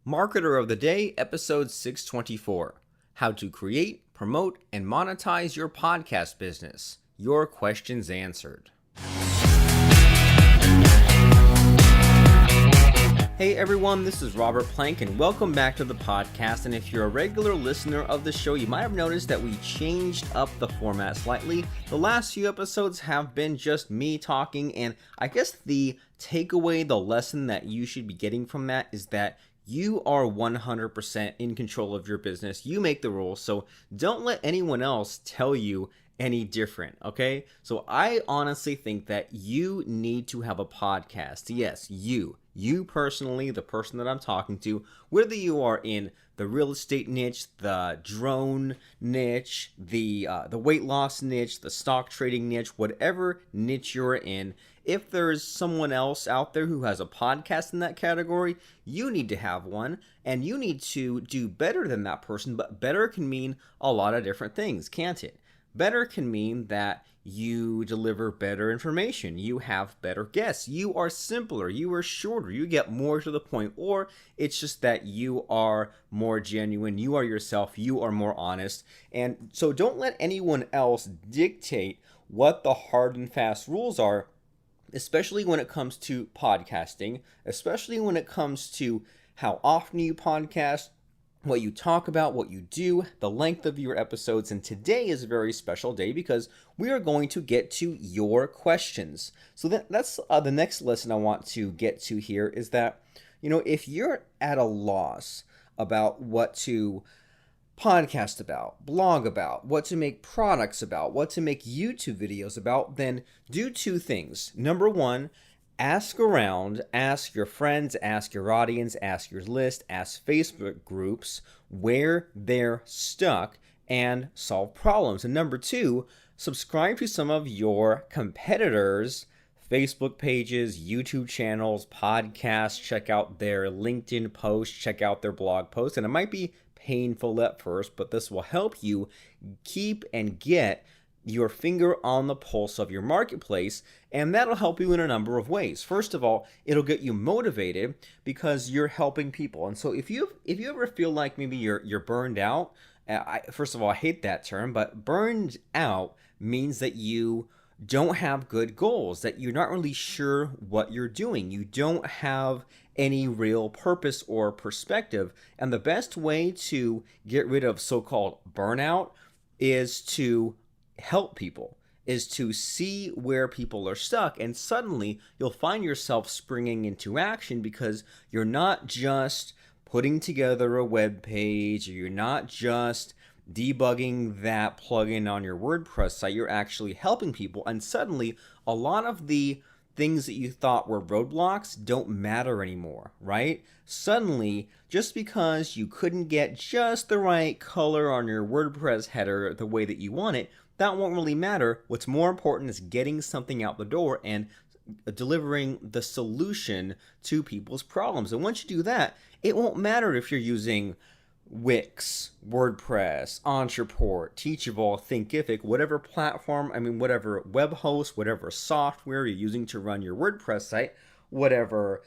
Marketer of the Day, episode 624. How to create, promote, and monetize your podcast business. Your questions answered. Hey everyone, this is Robert Plank and welcome back to the podcast. And if you're a regular listener of the show, you might have noticed that we changed up the format slightly. The last few episodes have been just me talking, and I guess the takeaway, the lesson that you should be getting from that is that you are 100% in control of your business. You make the rules, so don't let anyone else tell you any different, okay? So I honestly think that you need to have a podcast. Yes, you personally, the person that I'm talking to, whether you are in the real estate niche, the drone niche, the weight loss niche, the stock trading niche, whatever niche you're in, if there's someone else out there who has a podcast in that category, you need to have one, and you need to do better than that person. But better can mean a lot of different things, can't it? Better can mean that you deliver better information, you have better guests, you are simpler, you are shorter, you get more to the point, or it's just that you are more genuine, you are yourself, you are more honest. And so don't let anyone else dictate what the hard and fast rules are, especially when it comes to podcasting, especially when it comes to how often you podcast, what you talk about, what you do, the length of your episodes. And today is a very special day because we are going to get to your questions. So that's the next lesson I want to get to here is that, if you're at a loss about what to podcast about, blog about, what to make products about, what to make YouTube videos about, then do two things. Number one, ask around, ask your friends, ask your audience, ask your list, ask Facebook groups where they're stuck and solve problems. And number two, subscribe to some of your competitors' Facebook pages, YouTube channels, podcasts, check out their LinkedIn posts, check out their blog posts. And it might be painful at first, but this will help you keep and get your finger on the pulse of your marketplace, and that'll help you in a number of ways. First of all, it'll get you motivated because you're helping people. And so if you ever feel like maybe you're burned out, first of all, I hate that term, but burned out means that you don't have good goals, that you're not really sure what you're doing. You don't have any real purpose or perspective. And the best way to get rid of so-called burnout is to help people, is to see where people are stuck, and suddenly you'll find yourself springing into action because you're not just putting together a web page, or you're not just debugging that plugin on your WordPress site, you're actually helping people, and suddenly a lot of the things that you thought were roadblocks don't matter anymore, right? Suddenly, just because you couldn't get just the right color on your WordPress header the way that you want it, that won't really matter. What's more important is getting something out the door and delivering the solution to people's problems. And once you do that, it won't matter if you're using Wix, WordPress, Entreport, Teachable, Thinkific, whatever platform, whatever web host, whatever software you're using to run your WordPress site, whatever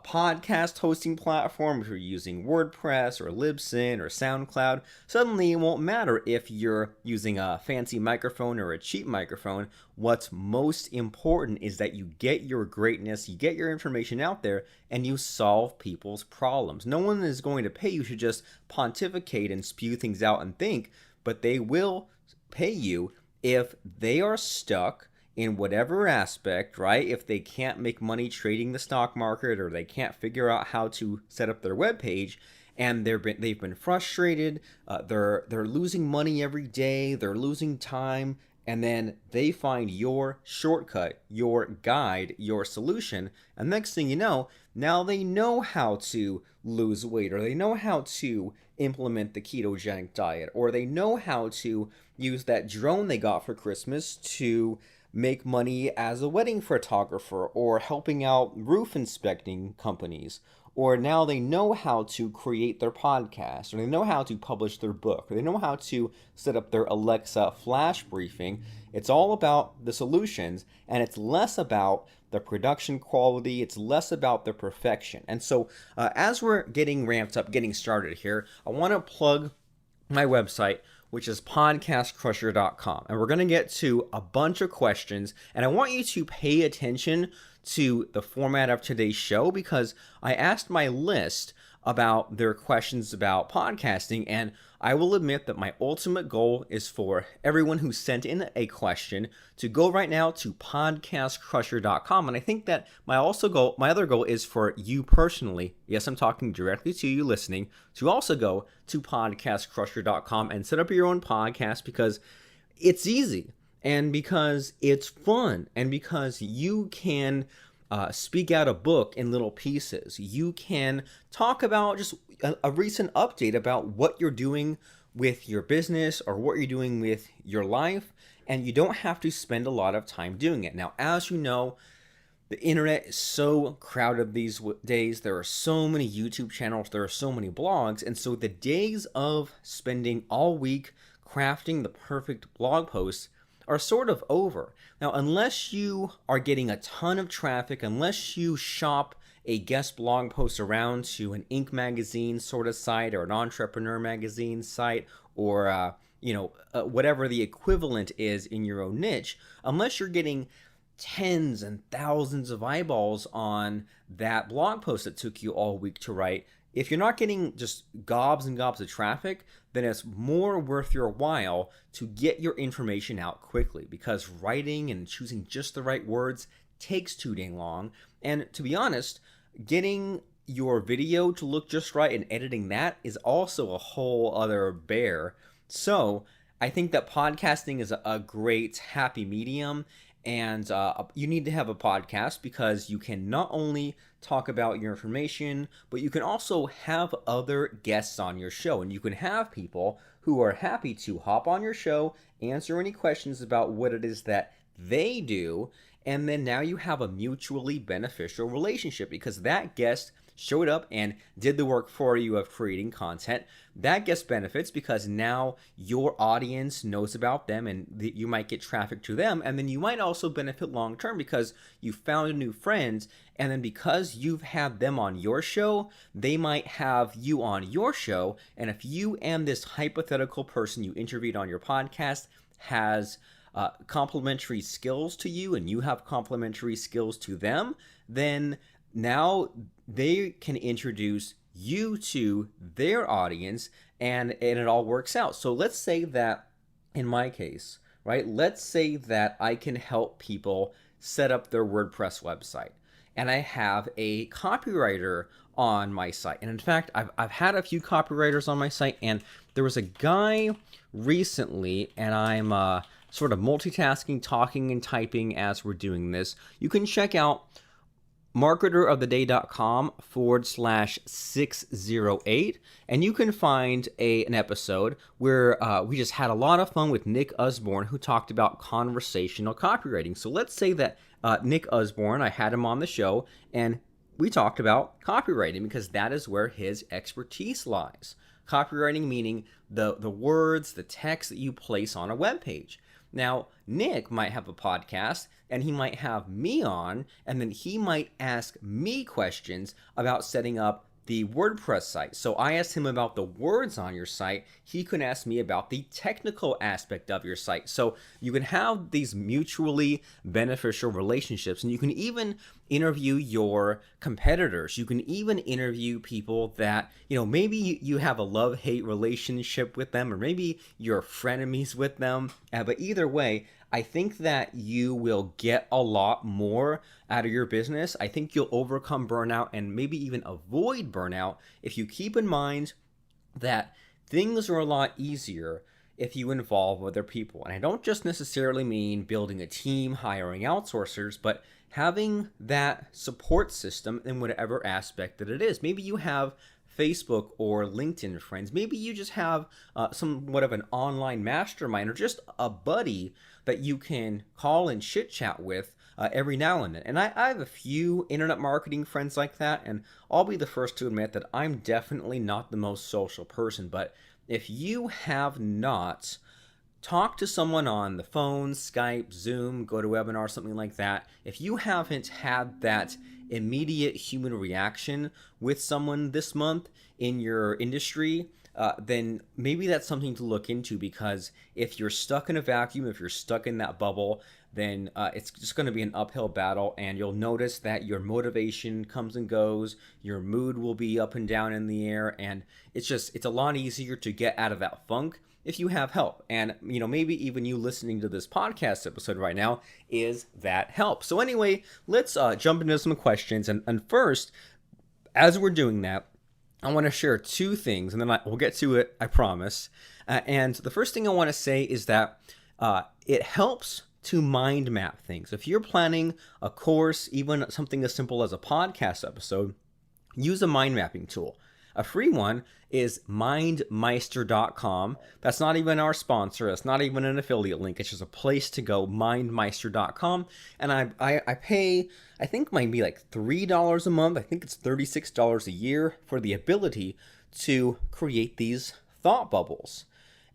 podcast hosting platform, if you're using WordPress or Libsyn or SoundCloud, suddenly it won't matter if you're using a fancy microphone or a cheap microphone. What's most important is that you get your greatness, you get your information out there, and you solve people's problems. No one is going to pay you to just pontificate and spew things out and think, but they will pay you if they are stuck in whatever aspect, right? If they can't make money trading the stock market, or they can't figure out how to set up their web page, and they've been frustrated, they're losing money every day, they're losing time, and then they find your shortcut, your guide, your solution, and next thing you know, now they know how to lose weight, or they know how to implement the ketogenic diet, or they know how to use that drone they got for Christmas to make money as a wedding photographer, or helping out roof inspecting companies, or now they know how to create their podcast, or they know how to publish their book, or they know how to set up their Alexa flash briefing. It's all about the solutions, and it's less about the production quality. It's less about the perfection. And so as we're getting ramped up, getting started here, I want to plug my website, which is podcastcrusher.com. And we're going to get to a bunch of questions. And I want you to pay attention to the format of today's show, because I asked my list about their questions about podcasting, and I will admit that my ultimate goal is for everyone who sent in a question to go right now to podcastcrusher.com. And I think that my other goal is for you personally, yes, I'm talking directly to you listening, to also go to podcastcrusher.com and set up your own podcast, because it's easy, and because it's fun, and because you can speak out a book in little pieces. You can talk about just a recent update about what you're doing with your business or what you're doing with your life, and you don't have to spend a lot of time doing it. Now, as you know, the internet is so crowded these days. There are so many YouTube channels, there are so many blogs, and so the days of spending all week crafting the perfect blog post are sort of over. Now, unless you are getting a ton of traffic, unless you shop a guest blog post around to an Inc. magazine sort of site or an entrepreneur magazine site, or whatever the equivalent is in your own niche, unless you're getting tens and thousands of eyeballs on that blog post that took you all week to write, if you're not getting just gobs and gobs of traffic, then it's more worth your while to get your information out quickly, because writing and choosing just the right words takes too dang long. And to be honest, getting your video to look just right and editing that is also a whole other bear. So I think that podcasting is a great happy medium. And you need to have a podcast, because you can not only talk about your information, but you can also have other guests on your show. And you can have people who are happy to hop on your show, answer any questions about what it is that they do. And then now you have a mutually beneficial relationship, because that guest showed up and did the work for you of creating content. That guest benefits because now your audience knows about them, and you might get traffic to them. And then you might also benefit long term, because you found new friends, and then because you've had them on your show, they might have you on your show. And if you and this hypothetical person you interviewed on your podcast has complementary skills to you, and you have complementary skills to them, then now they can introduce you to their audience, and it all works out. So let's say that in my case, right, let's say that I can help people set up their WordPress website, and I have a copywriter on my site. And in fact, I've had a few copywriters on my site, and there was a guy recently, and I'm sort of multitasking, talking and typing as we're doing this. You can check out marketeroftheday.com/608, and you can find an episode where we just had a lot of fun with Nick Usborne, who talked about conversational copywriting. So let's say that Nick Usborne, I had him on the show, and we talked about copywriting, because that is where his expertise lies. Copywriting meaning the words, the text that you place on a web page. Now, Nick might have a podcast, and he might have me on, and then he might ask me questions about setting up the WordPress site. So I asked him about the words on your site. He could ask me about the technical aspect of your site. So you can have these mutually beneficial relationships, and you can even interview your competitors. You can even interview people that, maybe you have a love-hate relationship with them, or maybe you're frenemies with them. But either way, I think that you will get a lot more out of your business. I think you'll overcome burnout, and maybe even avoid burnout, if you keep in mind that things are a lot easier if you involve other people. And I don't just necessarily mean building a team, hiring outsourcers, but having that support system in whatever aspect that it is. Maybe you have Facebook or LinkedIn friends. Maybe you just have somewhat of an online mastermind, or just a buddy that you can call and chit chat with every now and then. And I have a few internet marketing friends like that, and I'll be the first to admit that I'm definitely not the most social person. But if you have not talk to someone on the phone, Skype, Zoom, GoToWebinar, something like that. If you haven't had that immediate human reaction with someone this month in your industry, then maybe that's something to look into, because if you're stuck in a vacuum, if you're stuck in that bubble, then it's just going to be an uphill battle, and you'll notice that your motivation comes and goes, your mood will be up and down in the air, and it's a lot easier to get out of that funk if you have help. And maybe even you listening to this podcast episode right now is that help. So anyway, let's jump into some questions, and first, as we're doing that, I want to share two things, and then we'll get to it, I promise. And the first thing I want to say is that it helps to mind map things. If you're planning a course, even something as simple as a podcast episode, use a mind mapping tool. A free one is mindmeister.com. That's not even our sponsor. That's not even an affiliate link. It's just a place to go, mindmeister.com. And I pay, I think maybe like $3 a month. I think it's $36 a year for the ability to create these thought bubbles.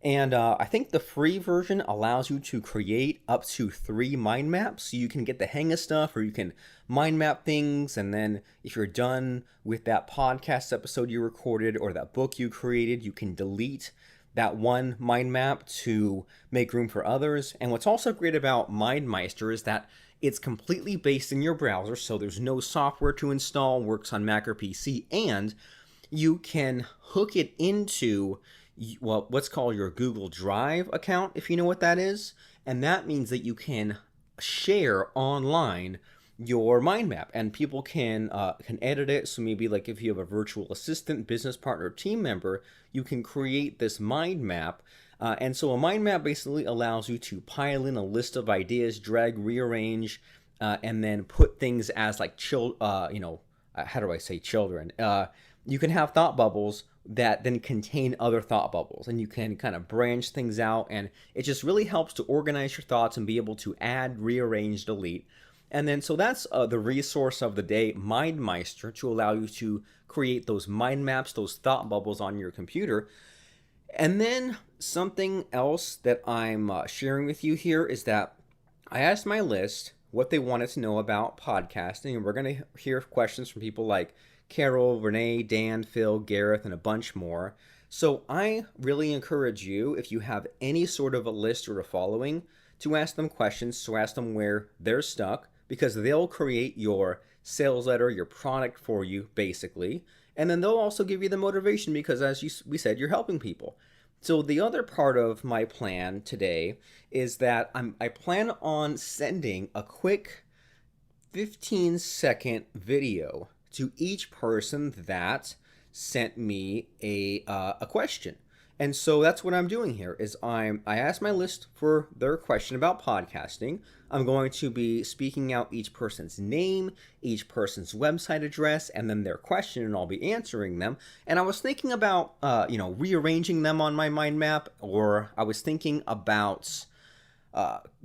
And I think the free version allows you to create up to 3 mind maps, so you can get the hang of stuff, or you can mind map things, and then if you're done with that podcast episode you recorded or that book you created, you can delete that one mind map to make room for others. And what's also great about MindMeister is that it's completely based in your browser, so there's no software to install, works on Mac or PC, and you can hook it into what's called your Google Drive account, if you know what that is. And that means that you can share online your mind map, and people can edit it. So maybe like if you have a virtual assistant, business partner, team member, you can create this mind map. And so a mind map basically allows you to pile in a list of ideas, drag, rearrange, and then put things as like how do I say children? You can have thought bubbles that then contain other thought bubbles, and you can kind of branch things out, and it just really helps to organize your thoughts and be able to add, rearrange, delete. And then so that's the resource of the day, MindMeister, to allow you to create those mind maps, those thought bubbles on your computer. And then something else that I'm sharing with you here is that I asked my list what they wanted to know about podcasting, and we're going to hear questions from people like Carol, Renee, Dan, Phil, Gareth, and a bunch more. So I really encourage you, if you have any sort of a list or a following, to ask them questions, to ask them where they're stuck, because they'll create your sales letter, your product for you, basically. And then they'll also give you the motivation, because as we said, you're helping people. So the other part of my plan today is that I plan on sending a quick 15-second video to each person that sent me a question. And so that's what I'm doing here is I asked my list for their question about podcasting. I'm going to be speaking out each person's name, each person's website address, and then their question, and I'll be answering them. And I was thinking about rearranging them on my mind map, or I was thinking about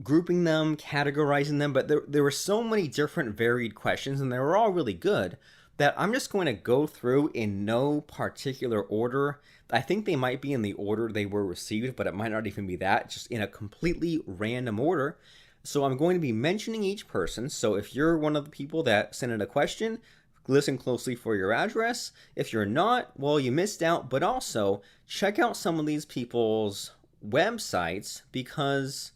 grouping them, categorizing them, but there were so many different varied questions, and they were all really good, that I'm just going to go through in no particular order. I think they might be in the order they were received, but it might not even be that, just in a completely random order. So I'm going to be mentioning each person. So if you're one of the people that sent in a question, listen closely for your address. If you're not, well, you missed out, but also check out some of these people's websites, because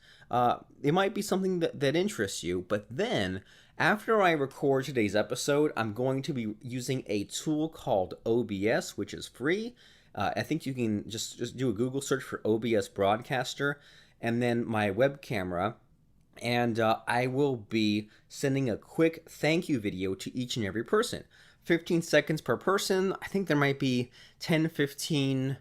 it might be something that interests you. But then after I record today's episode, I'm going to be using a tool called OBS, which is free. I think you can just do a Google search for OBS Broadcaster, and then my web camera, and I will be sending a quick thank you video to each and every person. 15 seconds per person. I think there might be 10, 15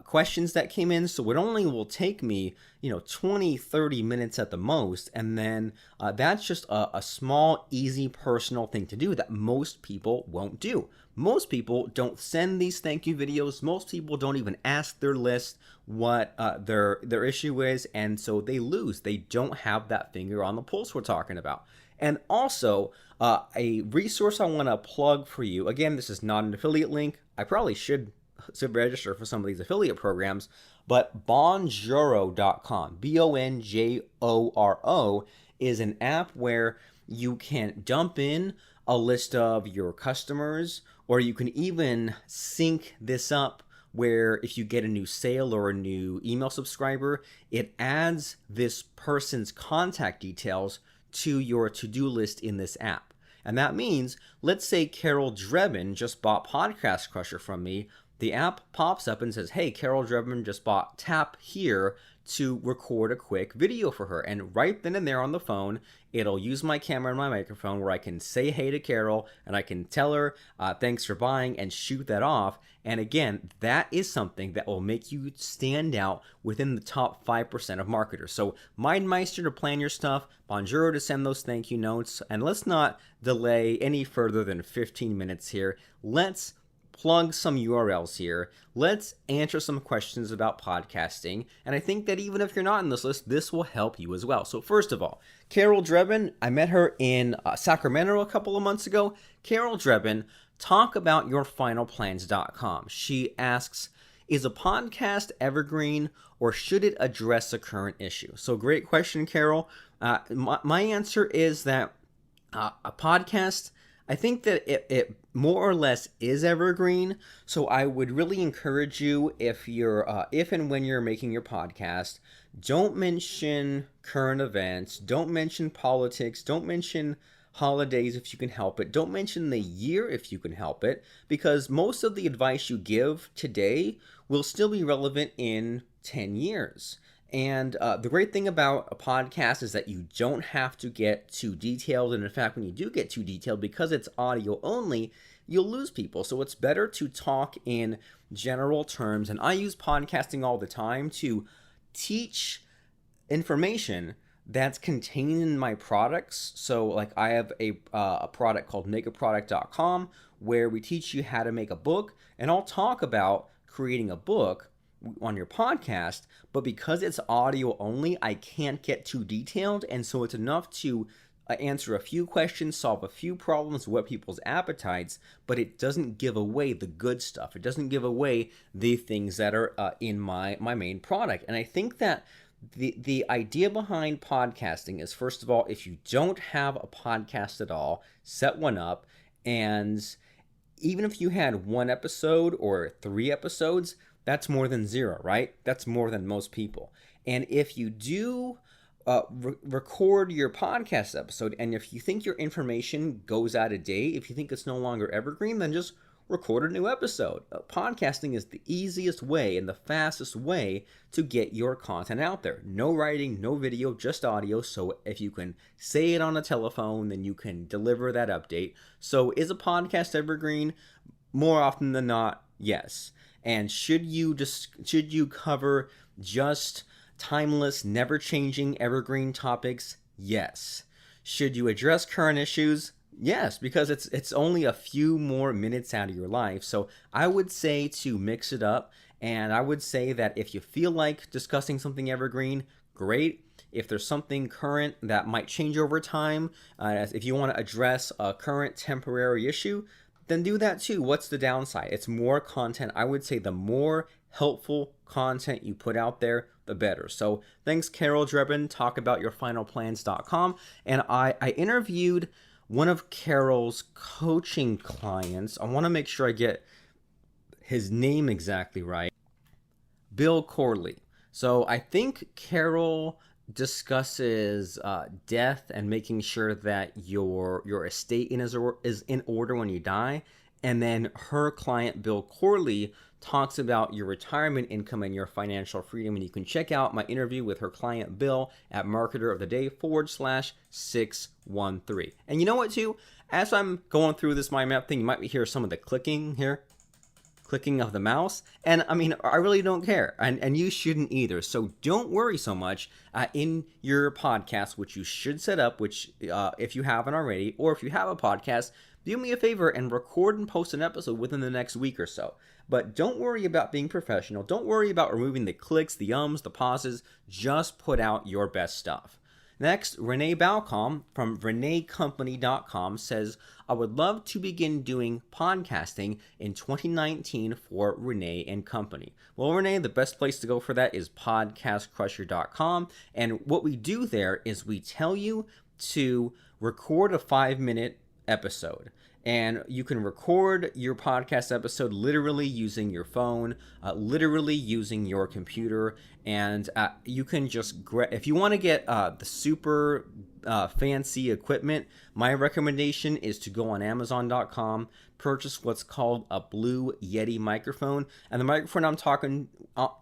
questions that came in, so it only will take me 20, 30 minutes at the most. And then that's just a small, easy, personal thing to do that most people won't do. Most people don't send these thank you videos. Most people don't even ask their list what their issue is, and so they lose. They don't have that finger on the pulse we're talking about. And also a resource I want to plug for you, again, this is not an affiliate link. I probably should to register for some of these affiliate programs. But Bonjoro.com, Bonjoro, is an app where you can dump in a list of your customers, or you can even sync this up where if you get a new sale or a new email subscriber, it adds this person's contact details to your to-do list in this app. And that means, let's say Carol Drebin just bought Podcast Crusher from me. The app pops up and says, hey, Carol Drebin just bought, tap here to record a quick video for her. And right then and there on the phone, it'll use my camera and my microphone where I can say hey to Carol and I can tell her thanks for buying and shoot that off. And again, that is something that will make you stand out within the top 5% of marketers. So MindMeister to plan your stuff, Bonjoro to send those thank you notes, and let's not delay any further than 15 minutes here. Let's plug some URLs here. Let's answer some questions about podcasting. And I think that even if you're not in this list, this will help you as well. So first of all, Carol Drebin, I met her in Sacramento a couple of months ago. Carol Drebin, talk about yourfinalplans.com. She asks, is a podcast evergreen or should it address a current issue? So great question, Carol. My answer is that a podcast, I think that it more or less is evergreen. So I would really encourage you, if and when you're making your podcast, don't mention current events, don't mention politics, don't mention holidays if you can help it, don't mention the year if you can help it, because most of the advice you give today will still be relevant in 10 years. And the great thing about a podcast is that you don't have to get too detailed. And in fact, when you do get too detailed, because it's audio only, you'll lose people. So it's better to talk in general terms. And I use podcasting all the time to teach information that's contained in my products. So like I have a product called makeaproduct.com where we teach you how to make a book. And I'll talk about creating a book on your podcast, but because it's audio only, I can't get too detailed, and so it's enough to answer a few questions, solve a few problems, whet people's appetites, but it doesn't give away the good stuff. It doesn't give away the things that are in my main product. And I think that the idea behind podcasting is, first of all, if you don't have a podcast at all, set one up, and even if you had one episode or 3 episodes, that's more than 0, right? That's more than most people. And if you do record your podcast episode, and if you think your information goes out of date, if you think it's no longer evergreen, then just record a new episode. Podcasting is the easiest way and the fastest way to get your content out there. No writing, no video, just audio. So if you can say it on a telephone, then you can deliver that update. So is a podcast evergreen? More often than not, yes. And should you cover just timeless, never-changing, evergreen topics? Yes. Should you address current issues? Yes, because it's only a few more minutes out of your life. So I would say to mix it up, and I would say that if you feel like discussing something evergreen, great. If there's something current that might change over time, if you want to address a current temporary issue, then do that too. What's the downside? It's more content. I would say the more helpful content you put out there, the better. So thanks, Carol Drebin. Talk about yourfinalplans.com. And I interviewed one of Carol's coaching clients. I want to make sure I get his name exactly right. Bill Corley. So I think Carol discusses death and making sure that your estate is in order when you die. And then her client, Bill Corley, talks about your retirement income and your financial freedom. And you can check out my interview with her client, Bill, at marketeroftheday/613. And you know what, too? As I'm going through this mind map thing, you might hear some of the clicking here. Clicking of the mouse, and I mean, I really don't care, and you shouldn't either. So don't worry so much in your podcast, which you should set up, which if you haven't already, or if you have a podcast, do me a favor and record and post an episode within the next week or so. But don't worry about being professional. Don't worry about removing the clicks, the ums, the pauses. Just put out your best stuff. Next, Renee Balcom from reneecompany.com says, I would love to begin doing podcasting in 2019 for Renee and Company. Well, Renee, the best place to go for that is podcastcrusher.com. And what we do there is we tell you to record a 5-minute episode. And you can record your podcast episode literally using your phone, literally using your computer, and you can just if you want to get the super fancy equipment, my recommendation is to go on Amazon.com, purchase what's called a Blue Yeti microphone, and the microphone I'm talking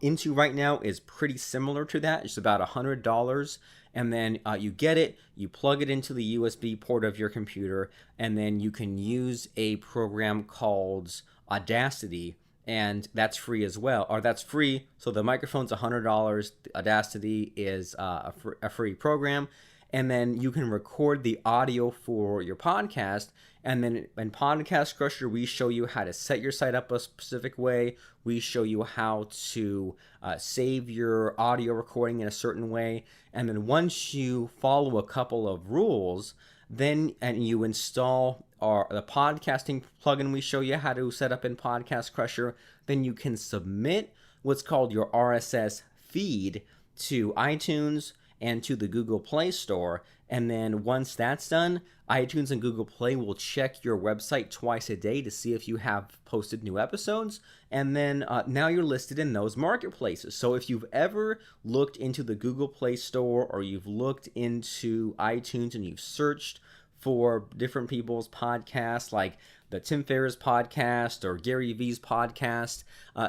into right now is pretty similar to that. It's about $100. And then you get it, you plug it into the USB port of your computer, and then you can use a program called Audacity, and that's free as well. Or that's free, so the microphone's $100, Audacity is a free program, and then you can record the audio for your podcast. And then in Podcast Crusher, we show you how to set your site up a specific way. We show you how to save your audio recording in a certain way. And then once you follow a couple of rules, then and you install the podcasting plugin we show you how to set up in Podcast Crusher, then you can submit what's called your RSS feed to iTunes and to the Google Play Store. And then once that's done, iTunes and Google Play will check your website twice a day to see if you have posted new episodes. And then now you're listed in those marketplaces. So if you've ever looked into the Google Play Store or you've looked into iTunes and you've searched for different people's podcasts like the Tim Ferriss podcast or Gary Vee's podcast,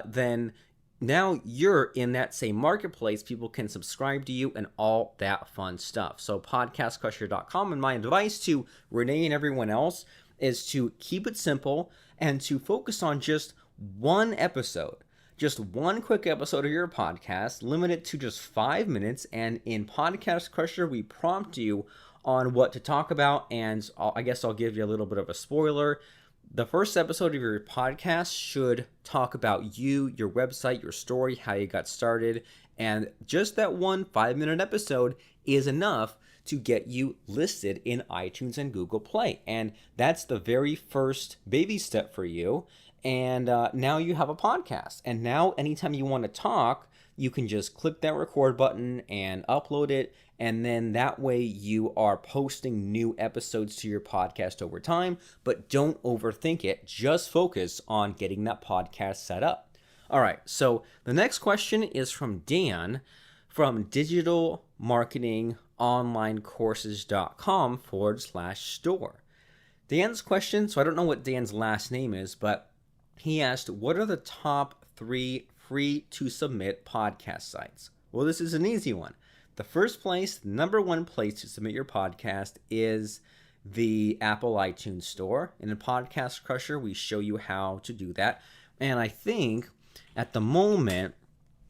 then now you're in that same marketplace. People can subscribe to you and all that fun stuff. So podcastcrusher.com, and my advice to Renee and everyone else is to keep it simple and to focus on just one episode. Just one quick episode of your podcast, limit it to just 5 minutes, and in Podcast Crusher, we prompt you on what to talk about, and I guess I'll give you a little bit of a spoiler. The first episode of your podcast should talk about you, your website, your story, how you got started, and just that one 5-minute episode is enough to get you listed in iTunes and Google Play. And that's the very first baby step for you. And now you have a podcast. And now anytime you want to talk, you can just click that record button and upload it. And then that way you are posting new episodes to your podcast over time. But don't overthink it. Just focus on getting that podcast set up. All right. So the next question is from Dan from digitalmarketingonlinecourses.com/store. Dan's question, so I don't know what Dan's last name is, but he asked, what are the top 3 free to submit podcast sites? Well, this is an easy one. The first place, the number one place to submit your podcast is the Apple iTunes Store. In the Podcast Crusher, we show you how to do that. And I think at the moment,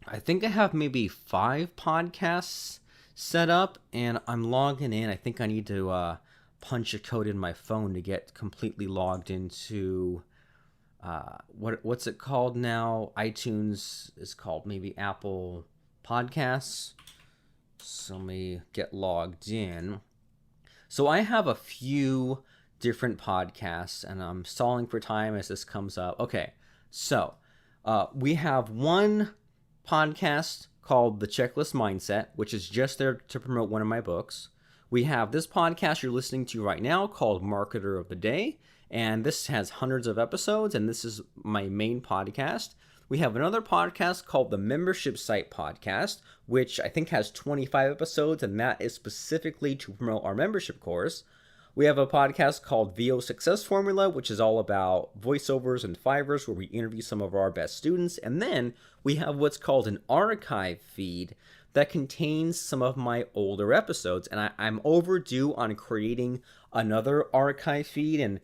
I have maybe 5 podcasts set up, and I'm logging in. I think I need to punch a code in my phone to get completely logged into what's it called now? iTunes is called maybe Apple Podcasts. So let me get logged in. So I have a few different podcasts, and I'm stalling for time as this comes up. Okay, so we have one podcast called The Checklist Mindset, which is just there to promote one of my books. We have this podcast you're listening to right now called Marketer of the Day, and this has hundreds of episodes, and this is my main podcast. We have another podcast called the Membership Site Podcast, which I think has 25 episodes, and that is specifically to promote our membership course. We have a podcast called VO Success Formula, which is all about voiceovers and Fivers, where we interview some of our best students. And then we have what's called an archive feed that contains some of my older episodes. And I'm overdue on creating another archive feed. And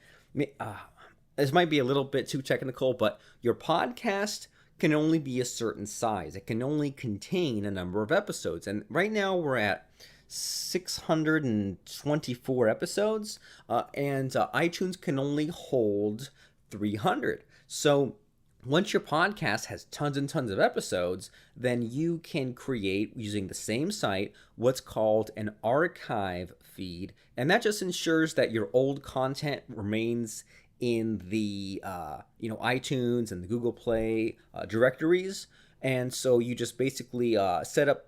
this might be a little bit too technical, but your podcast can only be a certain size. It can only contain a number of episodes. And right now we're at 624 episodes, and iTunes can only hold 300. So once your podcast has tons and tons of episodes, then you can create, using the same site, what's called an archive feed. And that just ensures that your old content remains in the iTunes and the Google Play directories. And so you just basically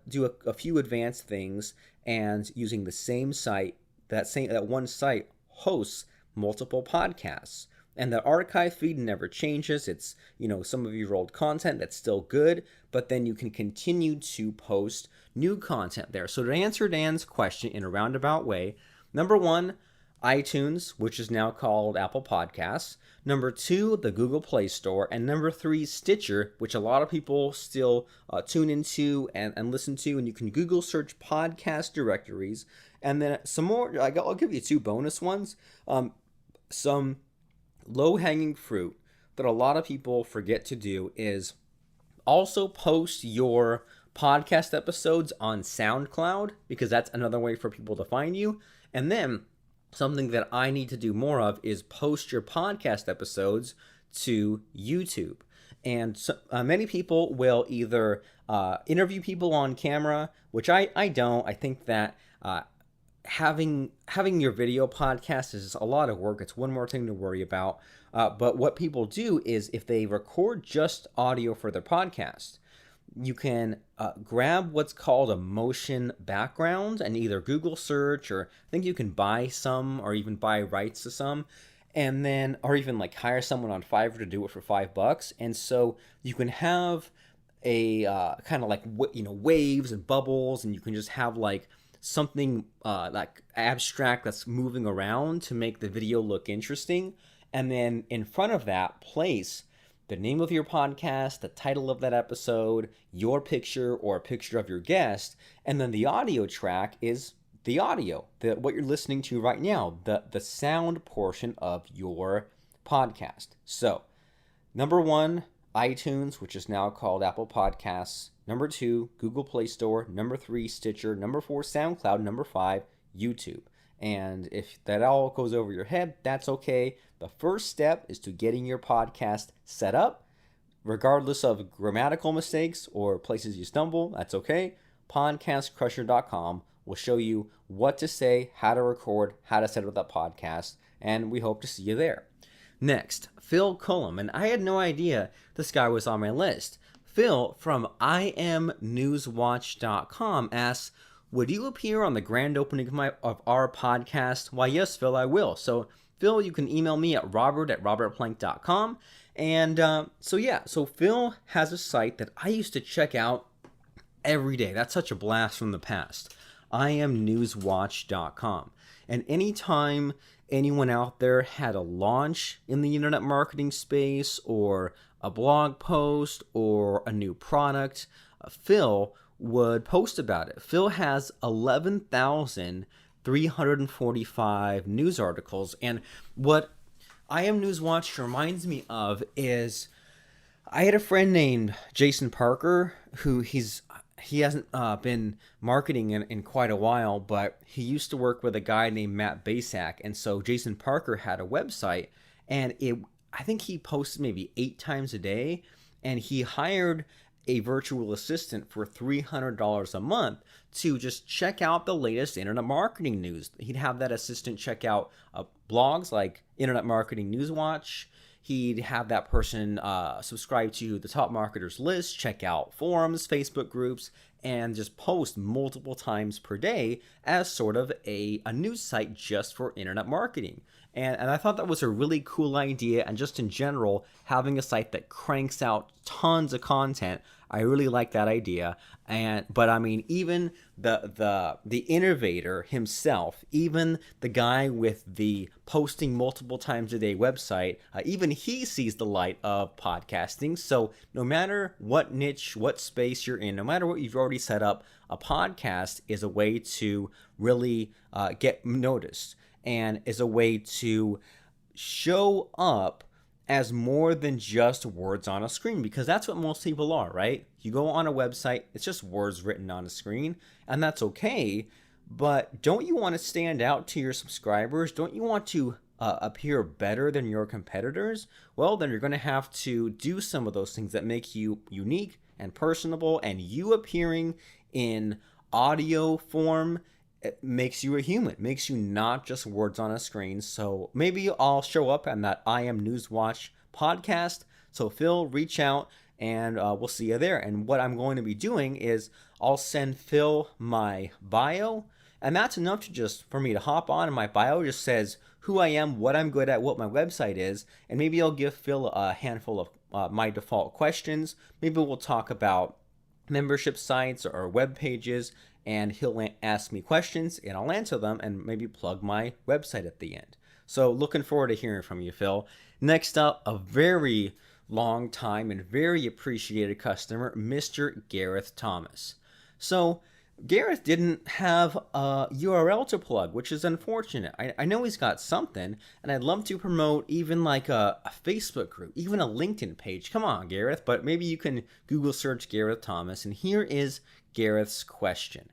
do a few advanced things, and using the same site, that one site hosts multiple podcasts. And the archive feed never changes. It's, some of your old content that's still good, but then you can continue to post new content there. So to answer Dan's question in a roundabout way, number one, iTunes, which is now called Apple Podcasts. Number two, the Google Play Store. And number three, Stitcher, which a lot of people still tune into and listen to. And you can Google search podcast directories. And then some more, I'll give you two bonus ones. Some low-hanging fruit that a lot of people forget to do is also post your podcast episodes on SoundCloud, because that's another way for people to find you. And then something that I need to do more of is post your podcast episodes to YouTube. And so, many people will either interview people on camera, which I don't. I think that having your video podcast is a lot of work. It's one more thing to worry about. But what people do is, if they record just audio for their podcast, you can grab what's called a motion background and either Google search, or I think you can buy some, or even buy rights to some, and then, or even like hire someone on Fiverr to do it for $5. And so you can have a kind of like, waves and bubbles, and you can just have like something like abstract that's moving around to make the video look interesting. And then in front of that, place the name of your podcast, the title of that episode, your picture or a picture of your guest, and then the audio track is the audio, what you're listening to right now, the sound portion of your podcast. So, number one, iTunes, which is now called Apple Podcasts. Number two, Google Play Store. Number three, Stitcher. Number four, SoundCloud. Number five, YouTube. And if that all goes over your head, that's okay. The first step is to getting your podcast set up. Regardless of grammatical mistakes or places you stumble, that's okay. Podcastcrusher.com will show you what to say, how to record, how to set up that podcast, and we hope to see you there. Next, Phil Cullum, and I had no idea this guy was on my list. Phil from IamNewsWatch.com asks, would you appear on the grand opening of our podcast? Why, yes, Phil, I will. So, Phil, you can email me at robert@robertplank.com. And so Phil has a site that I used to check out every day. That's such a blast from the past. IamNewsWatch.com. And anytime anyone out there had a launch in the internet marketing space, or a blog post, or a new product, Phil would post about it. Phil has 11,345 news articles, and what I Am News Watch reminds me of is, I had a friend named Jason Parker who he hasn't been marketing in quite a while, but he used to work with a guy named Matt Basak, and so Jason Parker had a website, and I think he posted maybe 8 times a day, and he hired a virtual assistant for $300 a month to just check out the latest internet marketing news. He'd have that assistant check out blogs like Internet Marketing News Watch. He'd have that person subscribe to the top marketers list, check out forums, Facebook groups, and just post multiple times per day as sort of a news site just for internet marketing. And I thought that was a really cool idea, and just in general, having a site that cranks out tons of content, I really like that idea. But I mean, even the innovator himself, even the guy with the posting multiple times a day website, even he sees the light of podcasting. So no matter what niche, what space you're in, no matter what you've already set up, a podcast is a way to really get noticed, and is a way to show up as more than just words on a screen, because that's what most people are, right? You go on a website, it's just words written on a screen, and that's okay, but don't you want to stand out to your subscribers? Don't you want to appear better than your competitors, well, then you're going to have to do some of those things that make you unique and personable, and you appearing in audio form, it makes you a human, makes you not just words on a screen. So maybe I'll show up on that I Am Newswatch podcast. So Phil, reach out and we'll see you there. And what I'm going to be doing is I'll send Phil my bio, and that's enough to just for me to hop on, and my bio just says who I am, what I'm good at, what my website is, and maybe I'll give Phil a handful of my default questions. Maybe we'll talk about membership sites or web pages, and he'll ask me questions and I'll answer them and maybe plug my website at the end. So looking forward to hearing from you, Phil. Next up, a very long time and very appreciated customer, Mr. Gareth Thomas. So Gareth didn't have a URL to plug, which is unfortunate. I know he's got something, and I'd love to promote even like a Facebook group, even a LinkedIn page. Come on, Gareth, but maybe you can Google search Gareth Thomas, and here is Gareth's question.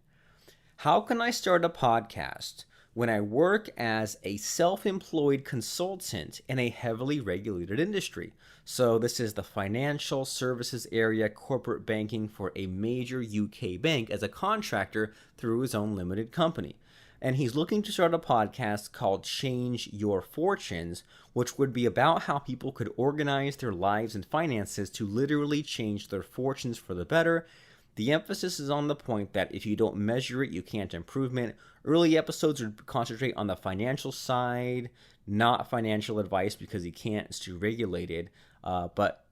How can I start a podcast when I work as a self-employed consultant in a heavily regulated industry? So this is the financial services area, corporate banking for a major UK bank as a contractor through his own limited company. And he's looking to start a podcast called Change Your Fortunes, which would be about how people could organize their lives and finances to literally change their fortunes for the better. The emphasis is on the point that if you don't measure it, you can't improve it. Early episodes would concentrate on the financial side, not financial advice because you can't, it's too regulated. But,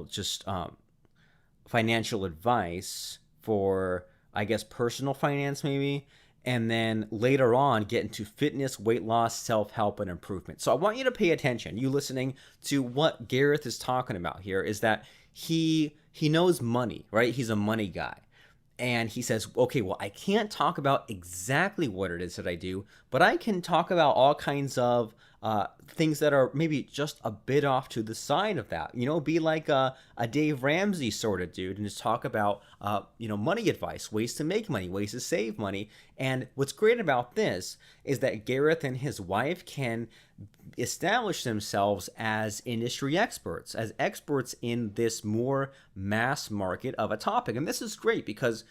just financial advice for, I guess, personal finance maybe. And then later on, get into fitness, weight loss, self-help, and improvement. So I want you to pay attention. You listening to what Gareth is talking about here is that he knows money, right? He's a money guy. And he says, okay, well, I can't talk about exactly what it is that I do, but I can talk about all kinds of things that are maybe just a bit off to the side of that. Be like a Dave Ramsey sort of dude and just talk about, money advice, ways to make money, ways to save money. And what's great about this is that Gareth and his wife can establish themselves as industry experts, as experts in this more mass market of a topic. And this is great because,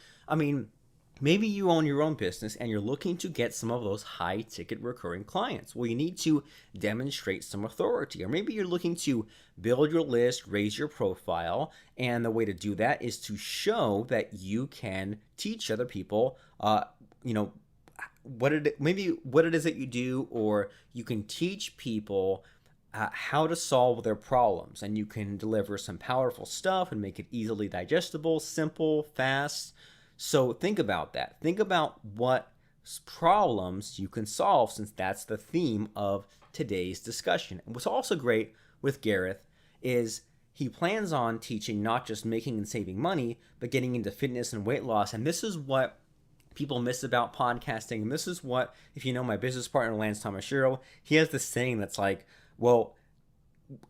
maybe you own your own business and you're looking to get some of those high ticket recurring clients. Well, you need to demonstrate some authority. Or maybe you're looking to build your list, raise your profile. And the way to do that is to show that you can teach other people, what it is that you do, or you can teach people how to solve their problems. And you can deliver some powerful stuff and make it easily digestible, simple, fast. So think about that. Think about what problems you can solve, since that's the theme of today's discussion. And what's also great with Gareth is he plans on teaching not just making and saving money, but getting into fitness and weight loss. And this is what people miss about podcasting. And this is what, if you know my business partner, Lance Tomashiro, he has this saying that's like, well,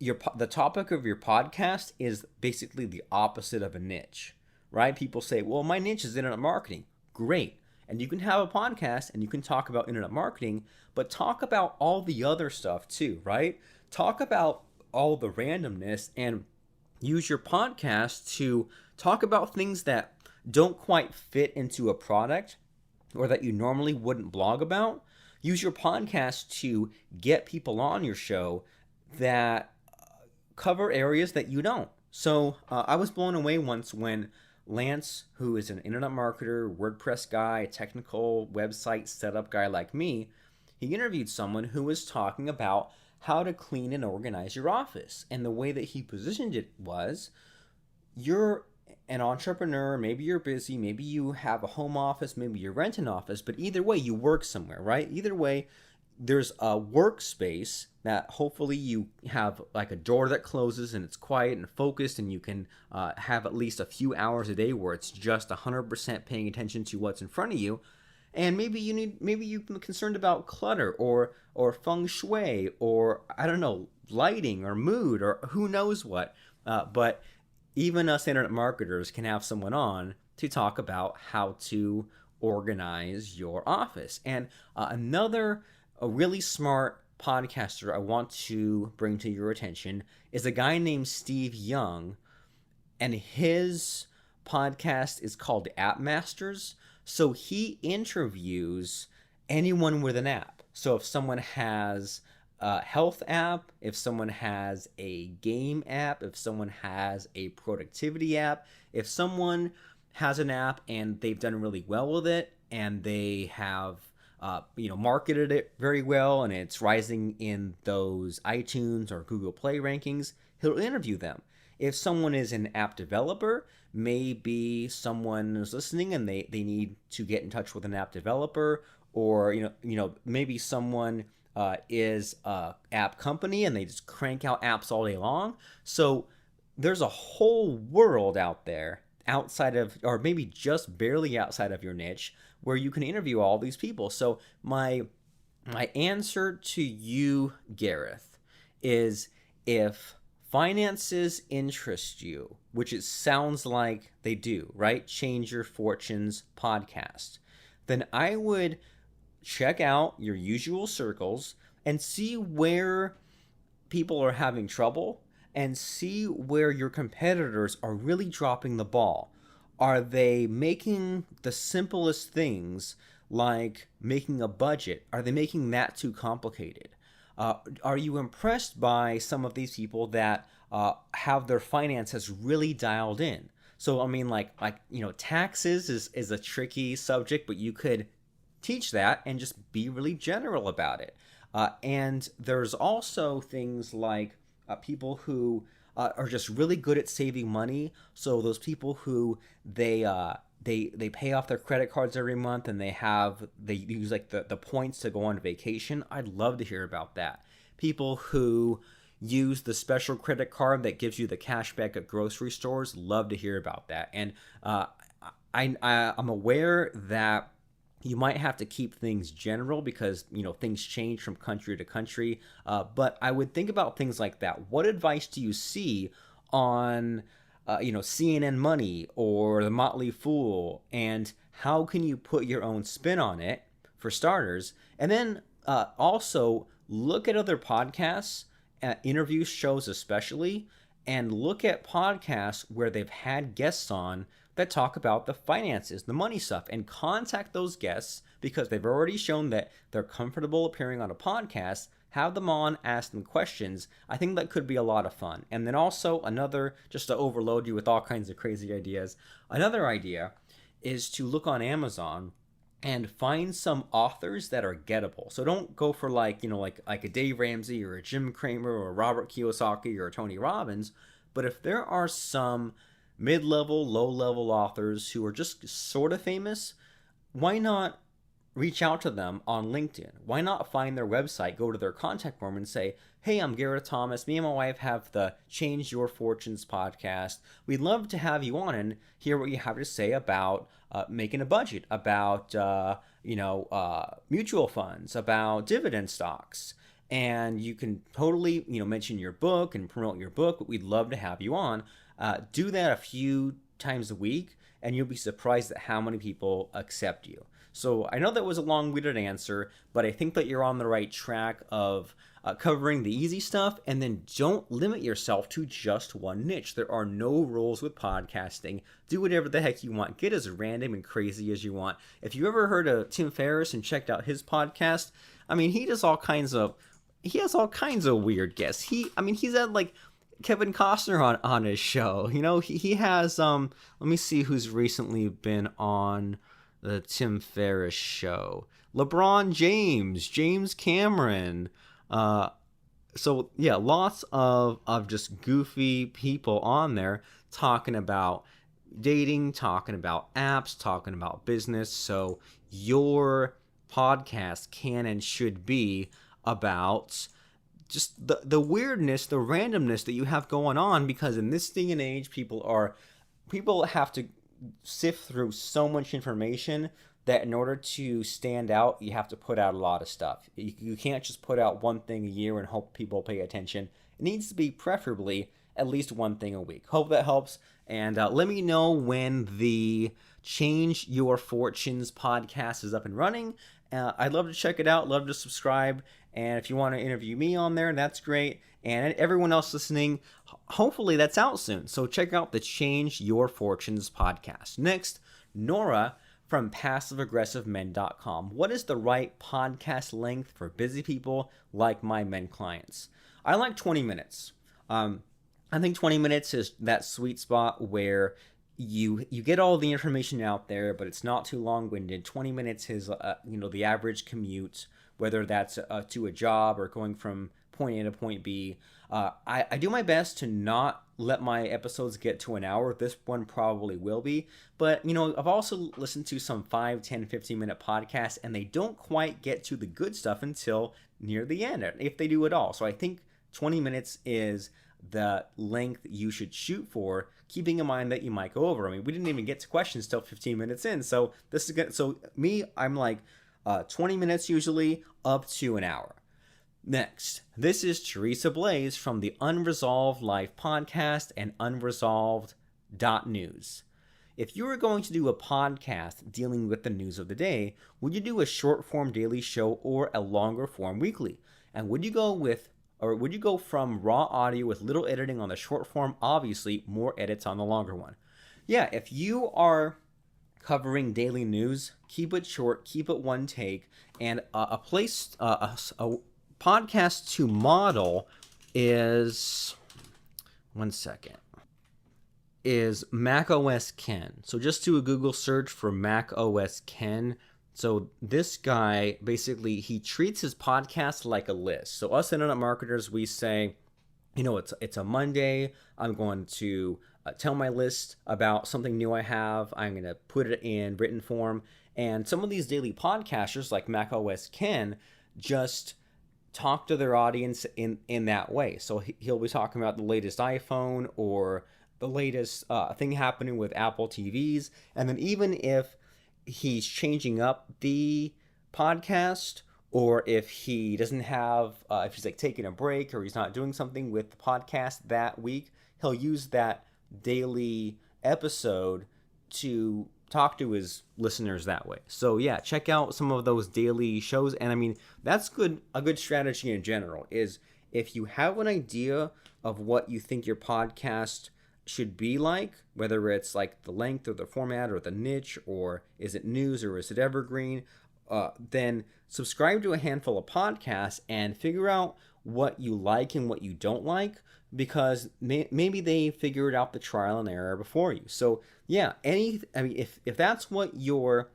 the topic of your podcast is basically the opposite of a niche. Right? People say, well, my niche is internet marketing. Great. And you can have a podcast and you can talk about internet marketing, but talk about all the other stuff too, right? Talk about all the randomness and use your podcast to talk about things that don't quite fit into a product or that you normally wouldn't blog about. Use your podcast to get people on your show that cover areas that you don't. So I was blown away once when Lance, who is an internet marketer, WordPress guy, technical website setup guy like me, he interviewed someone who was talking about how to clean and organize your office. And the way that he positioned it was, you're an entrepreneur, maybe you're busy, maybe you have a home office, maybe you rent an office, but either way, you work somewhere, right? Either way, there's a workspace that hopefully you have like a door that closes and it's quiet and focused, and you can have at least a few hours a day where it's just 100% paying attention to what's in front of you. And maybe you're concerned about clutter or feng shui, or I don't know, lighting or mood or who knows what. But even us internet marketers can have someone on to talk about how to organize your office. And a really smart podcaster I want to bring to your attention is a guy named Steve Young, and his podcast is called App Masters. So he interviews anyone with an app. So if someone has a health app, if someone has a game app, if someone has a productivity app, if someone has an app and they've done really well with it and they have marketed it very well and it's rising in those iTunes or Google Play rankings, he'll interview them. If someone is an app developer, maybe someone is listening and they need to get in touch with an app developer, or maybe someone is a app company and they just crank out apps all day long. So there's a whole world out there outside of, or maybe just barely outside of your niche, where you can interview all these people. So my answer to you, Gareth, is if finances interest you, which it sounds like they do, right? Change Your Fortunes podcast, then I would check out your usual circles and see where people are having trouble and see where your competitors are really dropping the ball. Are they making the simplest things, like making a budget? Are they making that too complicated? Are you impressed by some of these people that have their finances really dialed in? So I mean, taxes is a tricky subject, but you could teach that and just be really general about it. And there's also things like people who are just really good at saving money. So those people who they pay off their credit cards every month and they use like the points to go on vacation. I'd love to hear about that. People who use the special credit card that gives you the cash back at grocery stores, love to hear about that. And I'm aware that you might have to keep things general because, things change from country to country. But I would think about things like that. What advice do you see on, CNN Money or The Motley Fool? And how can you put your own spin on it, for starters? And then also look at other podcasts, interview shows especially, and look at podcasts where they've had guests on that talk about the finances, the money stuff, and contact those guests because they've already shown that they're comfortable appearing on a podcast. Have them on, ask them questions. I think that could be a lot of fun. And then also just to overload you with all kinds of crazy ideas, another idea is to look on Amazon and find some authors that are gettable. So don't go for like a Dave Ramsey or a Jim Cramer or a Robert Kiyosaki or a Tony Robbins. But if there are some mid-level, low-level authors who are just sort of famous, why not reach out to them on LinkedIn? Why not find their website, go to their contact form and say, hey, I'm Garrett Thomas. Me and my wife have the Change Your Fortunes podcast. We'd love to have you on and hear what you have to say about making a budget, about mutual funds, about dividend stocks. And you can totally mention your book and promote your book, but we'd love to have you on. Do that a few times a week, and you'll be surprised at how many people accept you. So I know that was a long-winded answer, but I think that you're on the right track of covering the easy stuff, and then don't limit yourself to just one niche. There are no rules with podcasting. Do whatever the heck you want. Get as random and crazy as you want. If you ever heard of Tim Ferriss and checked out his podcast, I mean, he has all kinds of weird guests. He's had like Kevin Costner on his show. He has let me see who's recently been on the Tim Ferriss show. LeBron James, James Cameron. So yeah, lots of just goofy people on there talking about dating, talking about apps, talking about business. So your podcast can and should be about just the weirdness, the randomness that you have going on, because in this day and age, people have to sift through so much information that in order to stand out, you have to put out a lot of stuff. You can't just put out one thing a year and hope people pay attention. It needs to be preferably at least one thing a week. Hope that helps. And let me know when the Change Your Fortunes podcast is up and running. I'd love to check it out, love to subscribe, And if you want to interview me on there, that's great. And everyone else listening, hopefully that's out soon. So check out the Change Your Fortunes podcast. Next, Nora from passiveaggressivemen.com. What is the right podcast length for busy people like my men clients? I like 20 minutes. I think 20 minutes is that sweet spot where you get all the information out there, but it's not too long-winded. 20 minutes is the average commute, whether that's to a job or going from point A to point B. I do my best to not let my episodes get to an hour. This one probably will be, but I've also listened to some 5, 10, 15-minute podcasts, and they don't quite get to the good stuff until near the end, if they do at all. So I think 20 minutes is the length you should shoot for, keeping in mind that you might go over. I mean, we didn't even get to questions till 15 minutes in, so this is good. So me, I'm like 20 minutes usually, up to an hour. Next, this is Teresa Blaze from the Unresolved Life podcast and unresolved.news. If you were going to do a podcast dealing with the news of the day, would you do a short form daily show or a longer form weekly? And would you go from raw audio with little editing on the short form, obviously more edits on the longer one? Yeah, if you are covering daily news, keep it short, keep it one take, and a podcast to model is, is Mac OS Ken. So just do a Google search for Mac OS Ken. So this guy, basically, he treats his podcast like a list. So us internet marketers, we say, it's a Monday. I'm going to tell my list about something new I have. I'm going to put it in written form. And some of these daily podcasters, like Mac OS Ken, just talk to their audience in that way. So he'll be talking about the latest iPhone or the latest thing happening with Apple TVs. And then even if he's changing up the podcast, or if he doesn't have, if he's like taking a break or he's not doing something with the podcast that week, he'll use that daily episode to talk to his listeners that way. So yeah, check out some of those daily shows. And I mean, that's a good strategy in general, is if you have an idea of what you think your podcast should be like, whether it's like the length or the format or the niche, or is it news or is it evergreen, then subscribe to a handful of podcasts and figure out what you like and what you don't like, because maybe they figured out the trial and error before you. So yeah, if that's what your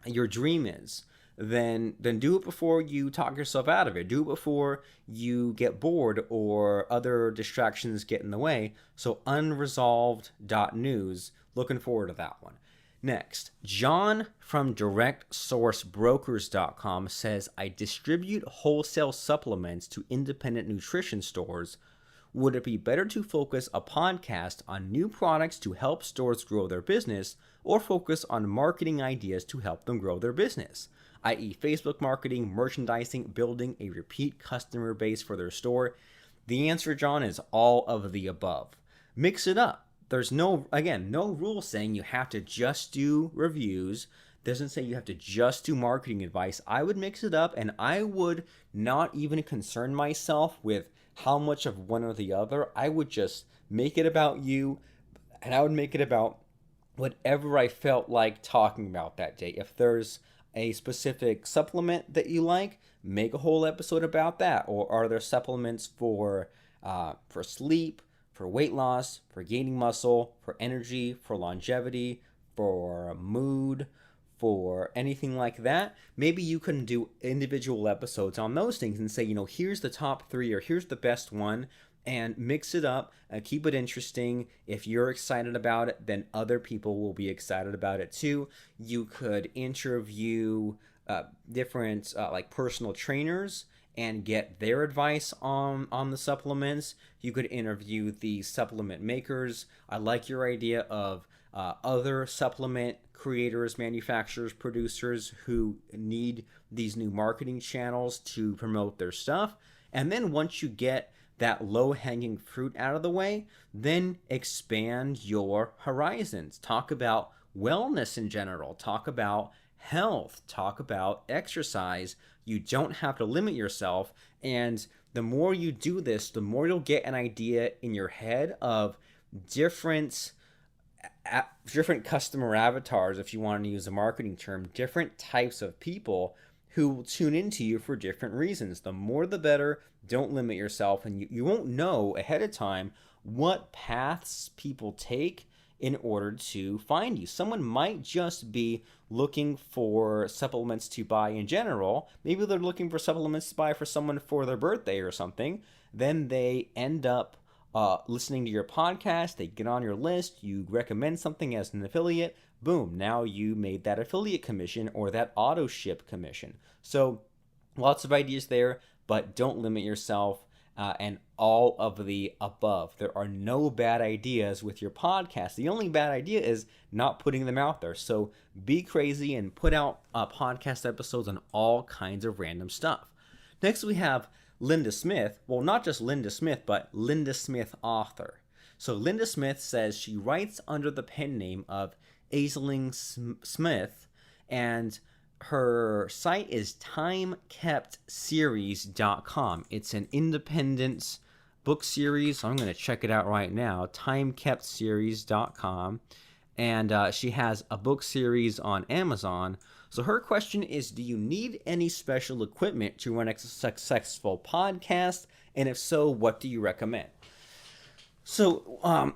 dream is, then do it before you talk yourself out of it. Do it before you get bored or other distractions get in the way. So unresolved.news, looking forward to that one. Next, John from directsourcebrokers.com says, I distribute wholesale supplements to independent nutrition stores. Would it be better to focus a podcast on new products to help stores grow their business, or focus on marketing ideas to help them grow their business, i.e. Facebook marketing, merchandising, building a repeat customer base for their store? The answer, John, is all of the above. Mix it up. There's no rule saying you have to just do reviews. Doesn't say you have to just do marketing advice. I would mix it up, and I would not even concern myself with how much of one or the other. I would just make it about you, and I would make it about whatever I felt like talking about that day. If there's a specific supplement that you like, make a whole episode about that. Or are there supplements for sleep, for weight loss, for gaining muscle, for energy, for longevity, for mood, for anything like that? Maybe you can do individual episodes on those things and say, here's the top 3, or here's the best one, and mix it up and keep it interesting. If you're excited about it, then other people will be excited about it too. You could interview different like personal trainers and get their advice on the supplements. You could interview the supplement makers. I like your idea of other supplement creators, manufacturers, producers who need these new marketing channels to promote their stuff. And then once you get that low-hanging fruit out of the way, then expand your horizons. Talk about wellness in general. Talk about health, talk about exercise. You don't have to limit yourself. And the more you do this, the more you'll get an idea in your head of different different customer avatars, if you want to use a marketing term, different types of people who will tune into you for different reasons. The more the better. Don't limit yourself, and you won't know ahead of time what paths people take in order to find you. Someone might just be looking for supplements to buy in general. Maybe they're looking for supplements to buy for someone for their birthday or something. Then they end up listening to your podcast. They get on your list. You recommend something as an affiliate. Boom, now you made that affiliate commission or that auto ship commission. So lots of ideas there, but don't limit yourself. And all of the above. There are no bad ideas with your podcast. The only bad idea is not putting them out there. So be crazy and put out podcast episodes on all kinds of random stuff. Next, we have Linda Smith. Well, not just Linda Smith, but Linda Smith author. So Linda Smith says she writes under the pen name of Aisling Smith, and her site is timekeptseries.com. It's an independent book series. So I'm going to check it out right now. Timekeptseries.com. And she has a book series on Amazon. So her question is, do you need any special equipment to run a successful podcast? And if so, what do you recommend? So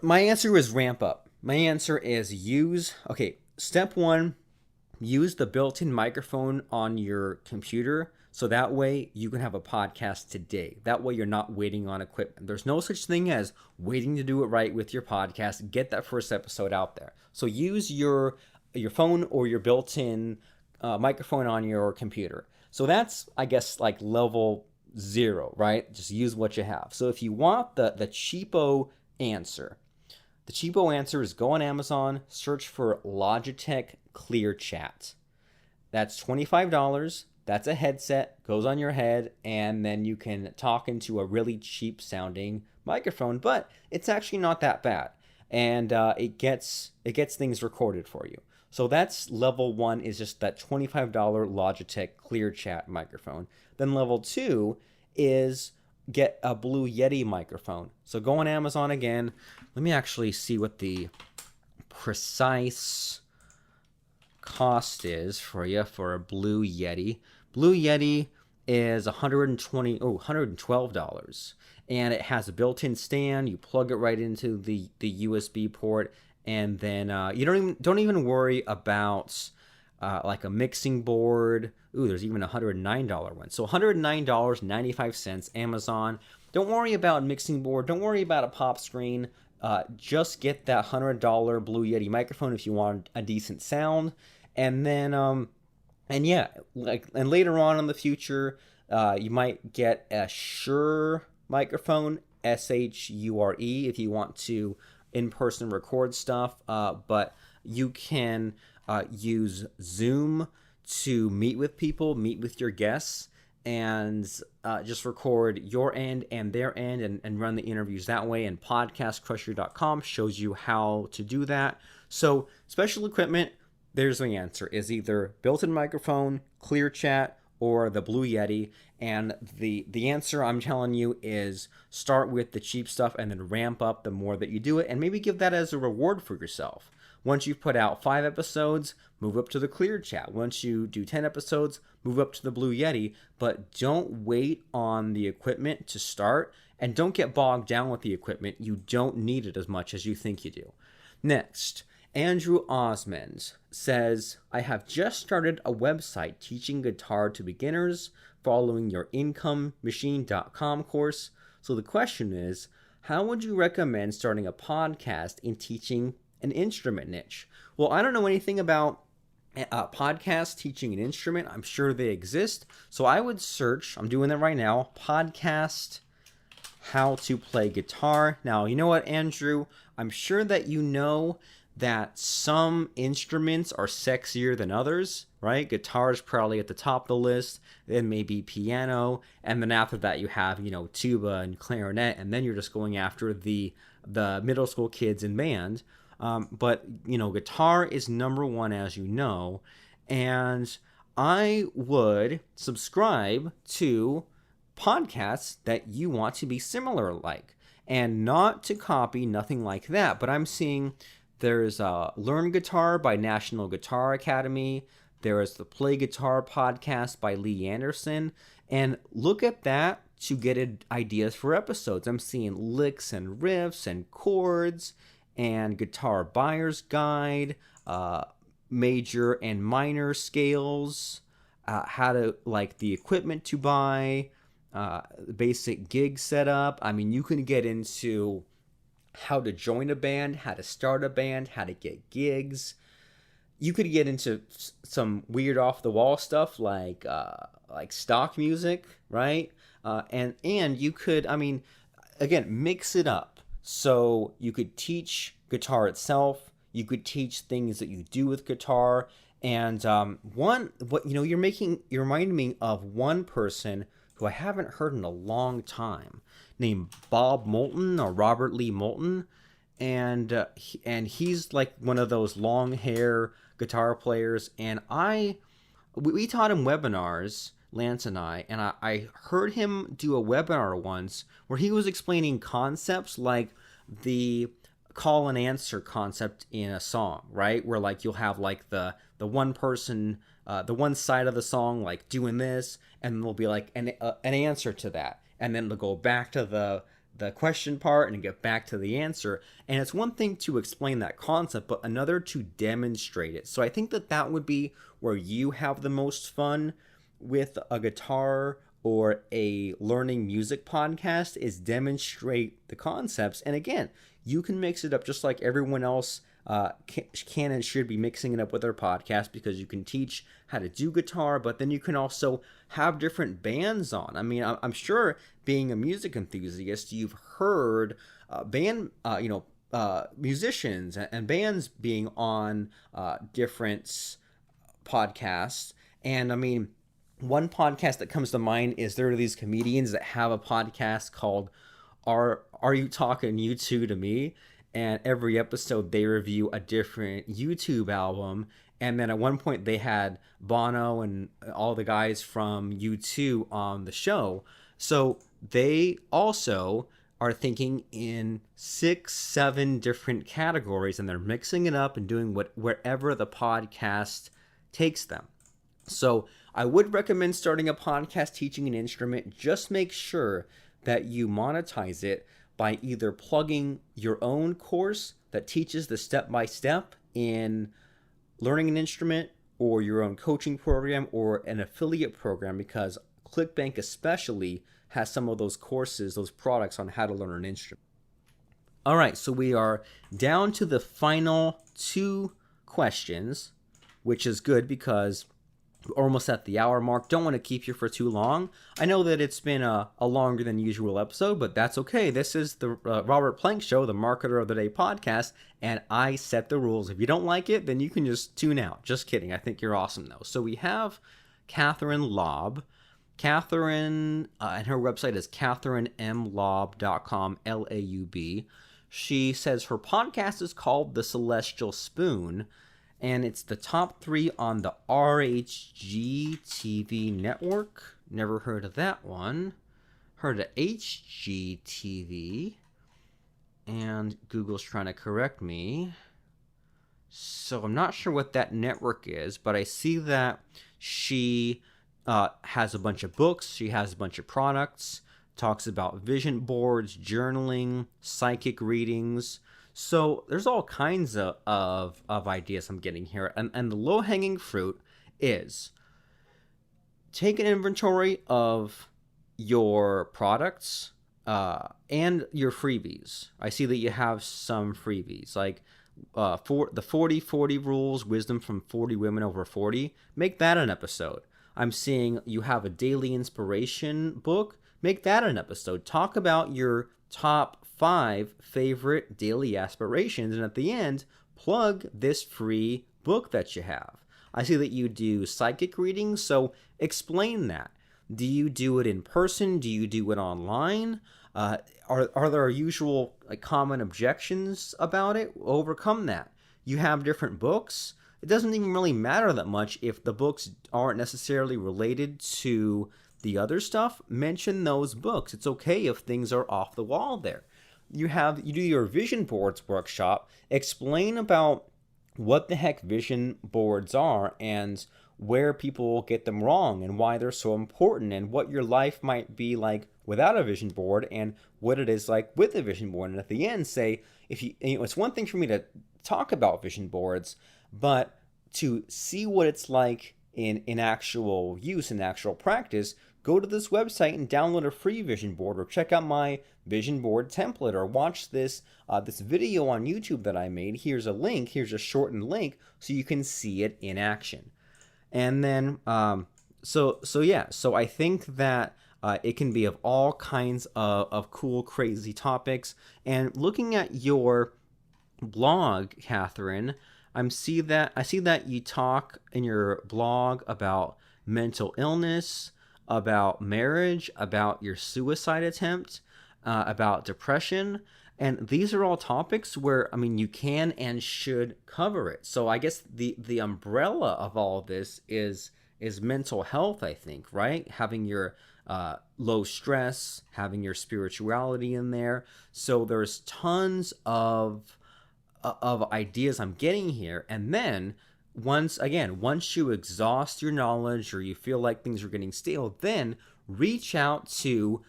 my answer is ramp up. My answer is step one, use the built-in microphone on your computer, so that way you can have a podcast today. That way you're not waiting on equipment. There's no such thing as waiting to do it right with your podcast. Get that first episode out there. So use your phone or your built-in microphone on your computer. So that's, I guess, like level 0, right? Just use what you have. So if you want the cheapo answer, the cheapo answer is go on Amazon, search for Logitech Clear Chat. That's $25. That's a headset, goes on your head, and then you can talk into a really cheap sounding microphone, but it's actually not that bad. And it gets things recorded for you. So that's level 1, is just that $25 Logitech Clear Chat microphone. Then level 2 is get a Blue Yeti microphone. So go on Amazon again. Let me actually see what the precise cost is for you for a Blue Yeti. Blue Yeti is $112, and it has a built-in stand. You plug it right into the USB port, and then you don't even worry about like a mixing board. Ooh, there's even a $109 one. So $109.95, Amazon. Don't worry about mixing board. Don't worry about a pop screen. Just get that $100 Blue Yeti microphone if you want a decent sound. And then, and later on in the future, you might get a Shure microphone, Shure, if you want to in-person record stuff. But you can use Zoom to meet with people, meet with your guests, and just record your end and their end and run the interviews that way. And podcastcrusher.com shows you how to do that. So special equipment, there's the answer, is either built-in microphone, Clear Chat, or the Blue Yeti. And the answer I'm telling you is start with the cheap stuff and then ramp up the more that you do it, and maybe give that as a reward for yourself. Once you've put out 5 episodes, move up to the Clear Chat. Once you do 10 episodes, move up to the Blue Yeti. But don't wait on the equipment to start, and don't get bogged down with the equipment. You don't need it as much as you think you do. Next, Andrew Osmond says, I have just started a website teaching guitar to beginners following your incomemachine.com course. So the question is, how would you recommend starting a podcast in teaching an instrument niche? Well, I don't know anything about podcasts teaching an instrument. I'm sure they exist. So I would search, I'm doing that right now, podcast how to play guitar. Now, you know what, Andrew? I'm sure that you know that some instruments are sexier than others, right? Guitar is probably at the top of the list, then maybe piano, and then after that you have, tuba and clarinet, and then you're just going after the middle school kids in band. But, guitar is number one, as you know. And I would subscribe to podcasts that you want to be similar like, and not to copy, nothing like that. But I'm seeing there's Learn Guitar by National Guitar Academy. There is the Play Guitar podcast by Lee Anderson. And look at that to get ideas for episodes. I'm seeing licks and riffs and chords and guitar buyer's guide, major and minor scales, how to like the equipment to buy, basic gig setup. I mean, you can get into how to join a band, how to start a band, how to get gigs. You could get into some weird off the wall stuff like stock music, right? And you could, I mean, again, mix it up. So you could teach guitar itself. You could teach things that you do with guitar. And you're reminding me of one person who I haven't heard in a long time, named Bob Moulton or Robert Lee Moulton, and he's like one of those long hair guitar players. And we taught him webinars, Lance and I heard him do a webinar once where he was explaining concepts like the call and answer concept in a song, right? Where like you'll have like the one person, the one side of the song like doing this, and there'll be like an answer to that, and then they'll go back to the question part and get back to the answer. And it's one thing to explain that concept, but another to demonstrate it. So I think that would be where you have the most fun with a guitar or a learning music podcast, is demonstrate the concepts. And again, you can mix it up just like everyone else can and should be mixing it up with their podcast, because you can teach how to do guitar, but then you can also have different bands on. I mean, I'm sure, being a music enthusiast, you've heard musicians and bands being on different podcasts. And I mean, one podcast that comes to mind is there are these comedians that have a podcast called Are You Talking U2 to Me? And every episode they review a different YouTube album. And then at one point they had Bono and all the guys from U2 on the show. So they also are thinking in 6-7 different categories, and they're mixing it up and doing wherever the podcast takes them. So I would recommend starting a podcast teaching an instrument. Just make sure that you monetize it by either plugging your own course that teaches the step-by-step in learning an instrument, or your own coaching program, or an affiliate program, because ClickBank especially has some of those courses, those products on how to learn an instrument. All right, so we are down to the final 2 questions, which is good because we're almost at the hour mark. Don't want to keep you for too long. I know that it's been a longer than usual episode, but that's okay. This is the Robert Plank Show, the Marketer of the Day podcast, and I set the rules. If you don't like it, then you can just tune out. Just kidding. I think you're awesome, though. So we have Catherine Laub. Catherine, and her website is catherinemlaub.com, Laub. She says her podcast is called The Celestial Spoon, and it's the top 3 on the RHGTV network. Never heard of that one. Heard of HGTV. And Google's trying to correct me. So I'm not sure what that network is, but I see that she has a bunch of books. She has a bunch of products. Talks about vision boards, journaling, psychic readings. So there's all kinds of ideas I'm getting here. And the low-hanging fruit is take an inventory of your products and your freebies. I see that you have some freebies, like for the 40-40 rules, wisdom from 40 women over 40. Make that an episode. I'm seeing you have a daily inspiration book. Make that an episode. Talk about your top 5 favorite daily aspirations, and at the end, plug this free book that you have. I see that you do psychic readings, so explain that. Do you do it in person? Do you do it online? Uh, are there usual like common objections about it? Overcome that. You have different books. It doesn't even really matter that much if the books aren't necessarily related to the other stuff. Mention those books. It's okay if things are off the wall there. You do your vision boards workshop. Explain about what the heck vision boards are and where people get them wrong and why they're so important and what your life might be like without a vision board and what it is like with a vision board. And at the end, say, it's one thing for me to talk about vision boards, but to see what it's like in actual use, in actual practice, go to this website and download a free vision board, or check out my vision board template, or watch this video on YouTube that I made. Here's a link. Here's a shortened link so you can see it in action. And then, so I think that it can be of all kinds of cool, crazy topics. And looking at your blog, Catherine, I see that you talk in your blog about mental illness, about marriage, about your suicide attempt, about depression. And these are all topics where, I mean, you can and should cover it. So I guess the umbrella of all of this is mental health, I think, right? Having your low stress, having your spirituality in there. So there's tons of ideas I'm getting here. And then once you exhaust your knowledge or you feel like things are getting stale, then reach out to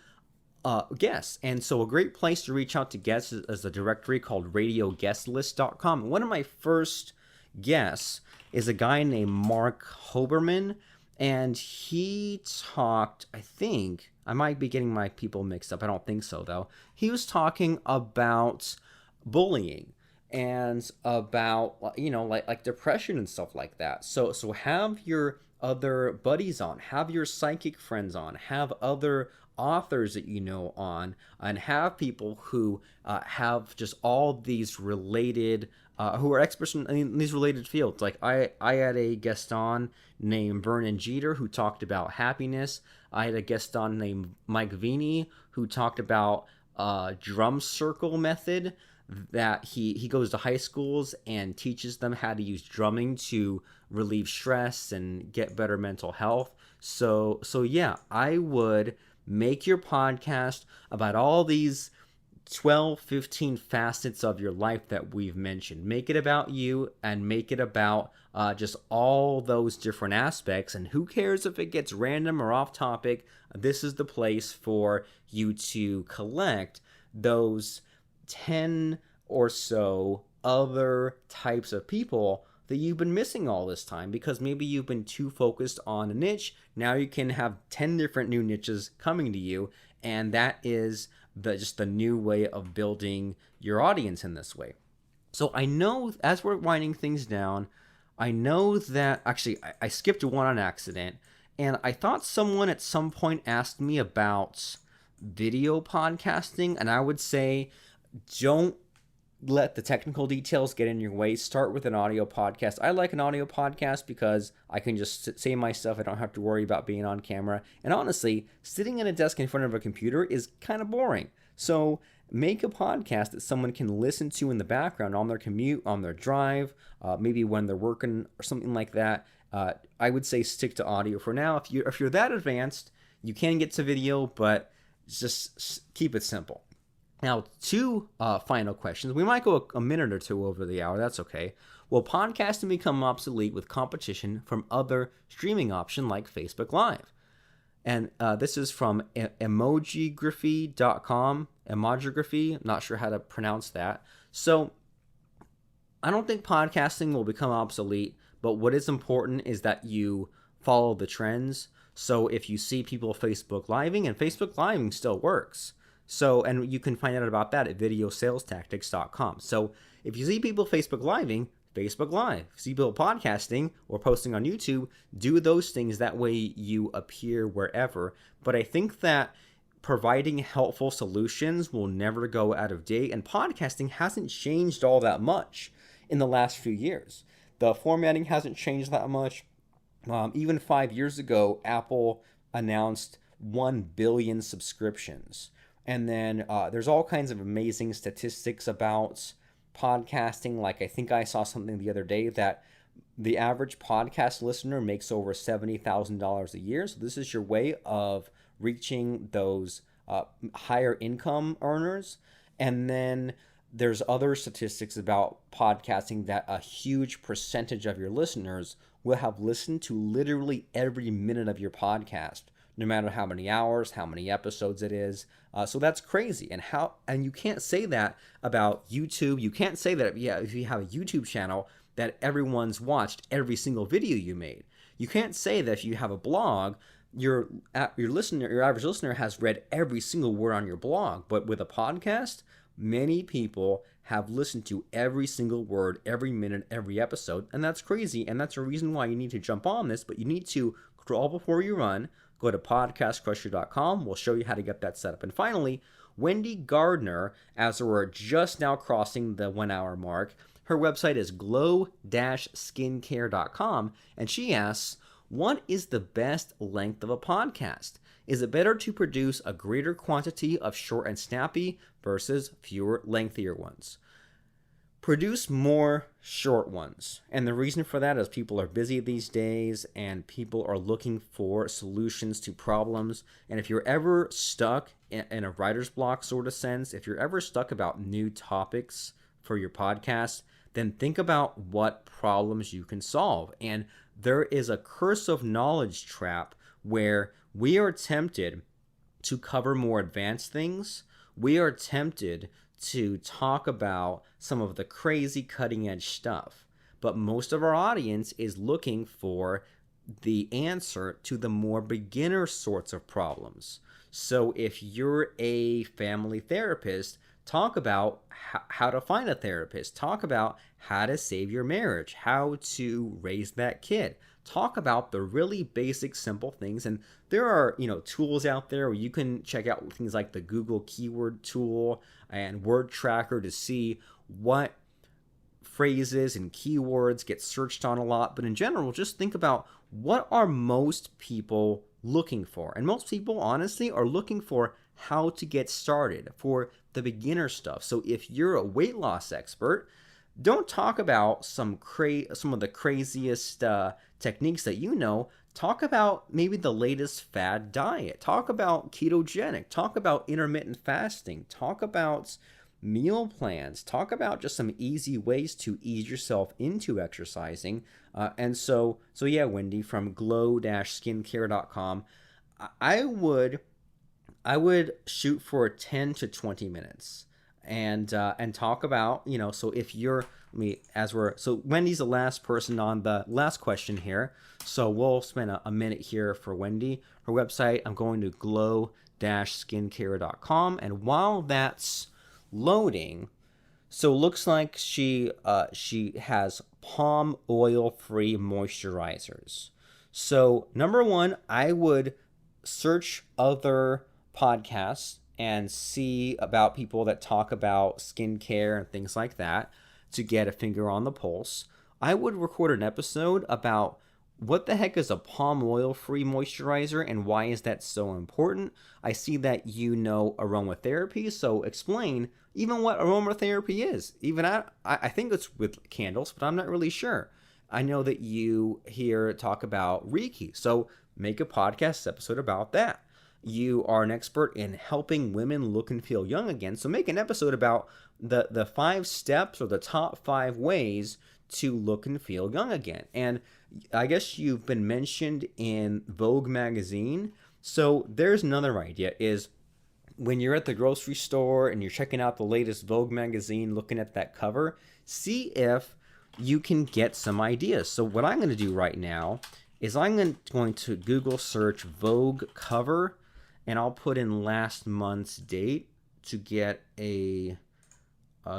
guests. And so a great place to reach out to guests is a directory called radioguestlist.com. One of my first guests is a guy named Mark Hoberman, and he talked, I think, I might be getting my people mixed up. I don't think so, though. He was talking about bullying and about, like depression and stuff like that. So have your other buddies on, have your psychic friends on, have other authors that you know on, and have people who have just all these related, who are experts in these related fields. Like I had a guest on named Vernon Jeter who talked about happiness. I had a guest on named Mike Vini who talked about drum circle method, that he goes to high schools and teaches them how to use drumming to relieve stress and get better mental health. So yeah, I would make your podcast about all these 12, 15 facets of your life that we've mentioned. Make it about you and make it about just all those different aspects. And who cares if it gets random or off topic? This is the place for you to collect those 10 or so other types of people that you've been missing all this time, because maybe you've been too focused on a niche. Now you can have 10 different new niches coming to you, and that is just the new way of building your audience in this way. So I know, as we're winding things down, I know that actually I skipped one on accident, and I thought someone at some point asked me about video podcasting, and I would say don't let the technical details get in your way. Start with an audio podcast. I like an audio podcast because I can just say my stuff. I don't have to worry about being on camera. And honestly, sitting at a desk in front of a computer is kind of boring. So make a podcast that someone can listen to in the background on their commute, on their drive, maybe when they're working or something like that. I would say stick to audio for now. If you're that advanced, you can get to video, but just keep it simple. Now, two final questions. We might go a minute or two over the hour. That's okay. Will podcasting become obsolete with competition from other streaming options like Facebook Live? And this is from emojigraphy.com. Emojigraphy. I'm not sure how to pronounce that. So I don't think podcasting will become obsolete, but what is important is that you follow the trends. So if you see people Facebook Living, and Facebook Living still works. So, and you can find out about that at videosalestactics.com. So if you see people Facebook Living, Facebook Live. See people podcasting or posting on YouTube, do those things. That way you appear wherever. But I think that providing helpful solutions will never go out of date. And podcasting hasn't changed all that much in the last few years. The formatting hasn't changed that much. Even 5 years ago, Apple announced 1 billion subscriptions. And then there's all kinds of amazing statistics about podcasting. Like I think I saw something the other day that the average podcast listener makes over $70,000 a year. So this is your way of reaching those higher income earners. And then there's other statistics about podcasting that a huge percentage of your listeners will have listened to literally every minute of your podcast, no matter how many hours, how many episodes it is. So that's crazy. And you can't say that about YouTube. You can't say that if you have a YouTube channel that everyone's watched every single video you made. You can't say that if you have a blog, your average listener has read every single word on your blog. But with a podcast, many people have listened to every single word, every minute, every episode, and that's crazy. And that's a reason why you need to jump on this, but you need to crawl before you run. Go to podcastcrusher.com. We'll show you how to get that set up. And finally, Wendy Gardner, as we're just now crossing the 1 hour mark, her website is glow-skincare.com, and she asks, what is the best length of a podcast? Is it better to produce a greater quantity of short and snappy versus fewer lengthier ones? Produce more short ones. And the reason for that is people are busy these days and people are looking for solutions to problems. And if you're ever stuck in a writer's block sort of sense, if you're ever stuck about new topics for your podcast, then think about what problems you can solve. And there is a curse of knowledge trap where we are tempted to cover more advanced things. We are tempted to talk about some of the crazy cutting edge stuff. But most of our audience is looking for the answer to the more beginner sorts of problems. So if you're a family therapist, talk about how to find a therapist. Talk about how to save your marriage, how to raise that kid. Talk about the really basic, simple things. And there are, tools out there where you can check out things like the Google Keyword Tool and Word Tracker to see what phrases and keywords get searched on a lot. But in general, just think about what are most people looking for. And most people, honestly, are looking for how to get started, for the beginner stuff. So if you're a weight loss expert, don't talk about some of the craziest techniques that you know. Talk about maybe the latest fad diet. Talk about ketogenic. Talk about intermittent fasting. Talk about meal plans. Talk about just some easy ways to ease yourself into exercising. And so yeah, Wendy from glow-skincare.com. I would shoot for 10 to 20 minutes and talk about, so if you're, so Wendy's the last person on the last question here. So we'll spend a minute here for Wendy. Her website, I'm going to glow-skincare.com. And while that's loading, so it looks like she has palm oil free moisturizers. So number one, I would search other podcasts and see about people that talk about skincare and things like that to get a finger on the pulse. I would record an episode about what the heck is a palm oil free moisturizer and why is that so important. I see that you know aromatherapy, so explain even what aromatherapy is. Even I think it's with candles, but I'm not really sure. I know that you here talk about Reiki, so make a podcast episode about that. You are an expert in helping women look and feel young again, so make an episode about the 5 steps or the top 5 ways to look and feel young again. And I guess you've been mentioned in Vogue magazine, so there's another idea is when you're at the grocery store and you're checking out the latest Vogue magazine, looking at that cover, see if you can get some ideas. So what I'm going to do right now is I'm going to Google search Vogue cover, and I'll put in last month's date to get a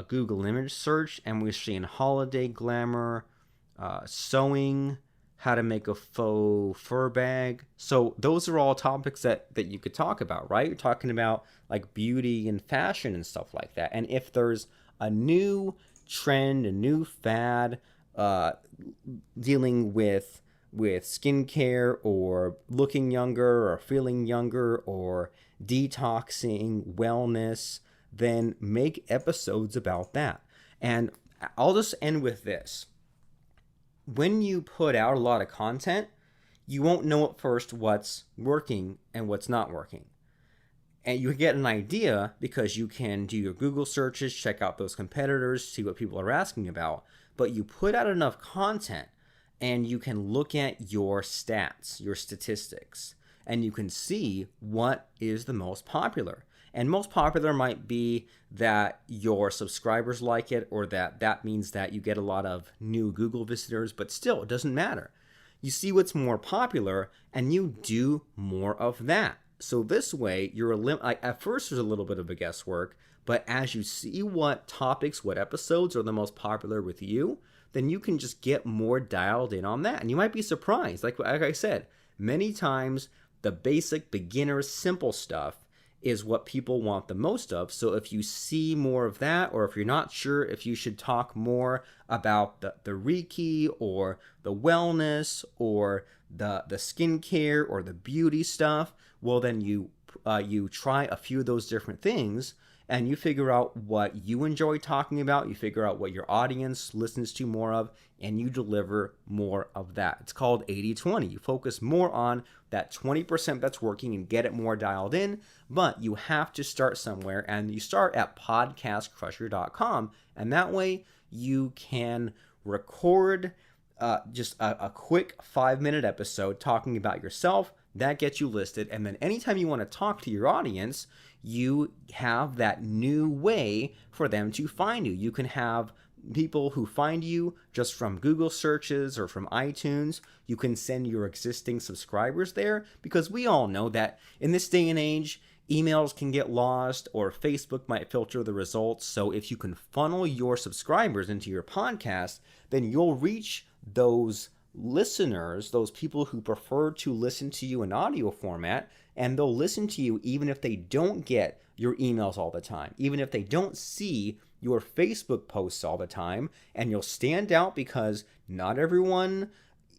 Google image search, and we're seeing holiday glamour, sewing, how to make a faux fur bag. So those are all topics that you could talk about, right? You're talking about like beauty and fashion and stuff like that. And if there's a new trend, a new fad, dealing with with skincare or looking younger or feeling younger or detoxing, wellness, then make episodes about that. And I'll just end with this. When you put out a lot of content, you won't know at first what's working and what's not working. And you get an idea because you can do your Google searches, check out those competitors, see what people are asking about. But you put out enough content and you can look at your stats, your statistics, and you can see what is the most popular. And most popular might be that your subscribers like it, or that means that you get a lot of new Google visitors, but still, it doesn't matter. You see what's more popular and you do more of that. So this way, at first there's a little bit of a guesswork, but as you see what topics, what episodes are the most popular with you, then you can just get more dialed in on that. And you might be surprised. Like I said, many times the basic, beginner, simple stuff is what people want the most of. So if you see more of that, or if you're not sure if you should talk more about the Reiki or the wellness or the skincare or the beauty stuff, well, then you try a few of those different things and you figure out what you enjoy talking about, you figure out what your audience listens to more of, and you deliver more of that. It's called 80-20. You focus more on that 20% that's working and get it more dialed in, but you have to start somewhere, and you start at podcastcrusher.com, and that way you can record just a quick 5-minute episode talking about yourself. That gets you listed, and then anytime you want to talk to your audience, you have that new way for them to find you. You can have people who find you just from Google searches or from iTunes. You can send your existing subscribers there, because we all know that in this day and age, emails can get lost or Facebook might filter the results. So if you can funnel your subscribers into your podcast, then you'll reach those listeners, those people who prefer to listen to you in audio format, and they'll listen to you even if they don't get your emails all the time, even if they don't see your Facebook posts all the time, and you'll stand out because not everyone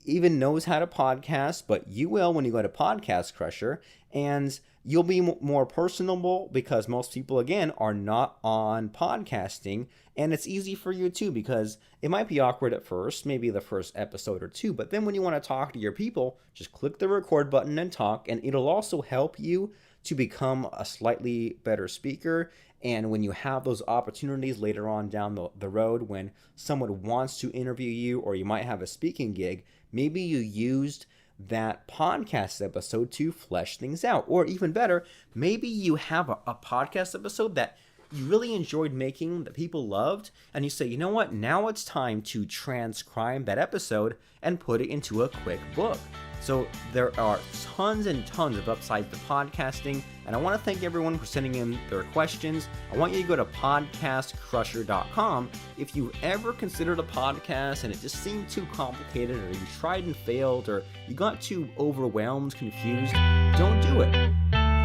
even knows how to podcast, but you will when you go to Podcast Crusher, and you'll be more personable because most people, again, are not on podcasting, and it's easy for you too, because it might be awkward at first, maybe the first episode or two, but then when you want to talk to your people, just click the record button and talk, and it'll also help you to become a slightly better speaker. And when you have those opportunities later on down the road, when someone wants to interview you, or you might have a speaking gig, maybe you used that podcast episode to flesh things out. Or even better, maybe you have a podcast episode that you really enjoyed making, that people loved, and you say, you know what, now it's time to transcribe that episode and put it into a quick book. So there are tons and tons of upsides to podcasting, and I want to thank everyone for sending in their questions. I want you to go to podcastcrusher.com. If you ever considered a podcast and it just seemed too complicated, or you tried and failed, or you got too overwhelmed, confused, don't do it.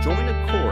Join a course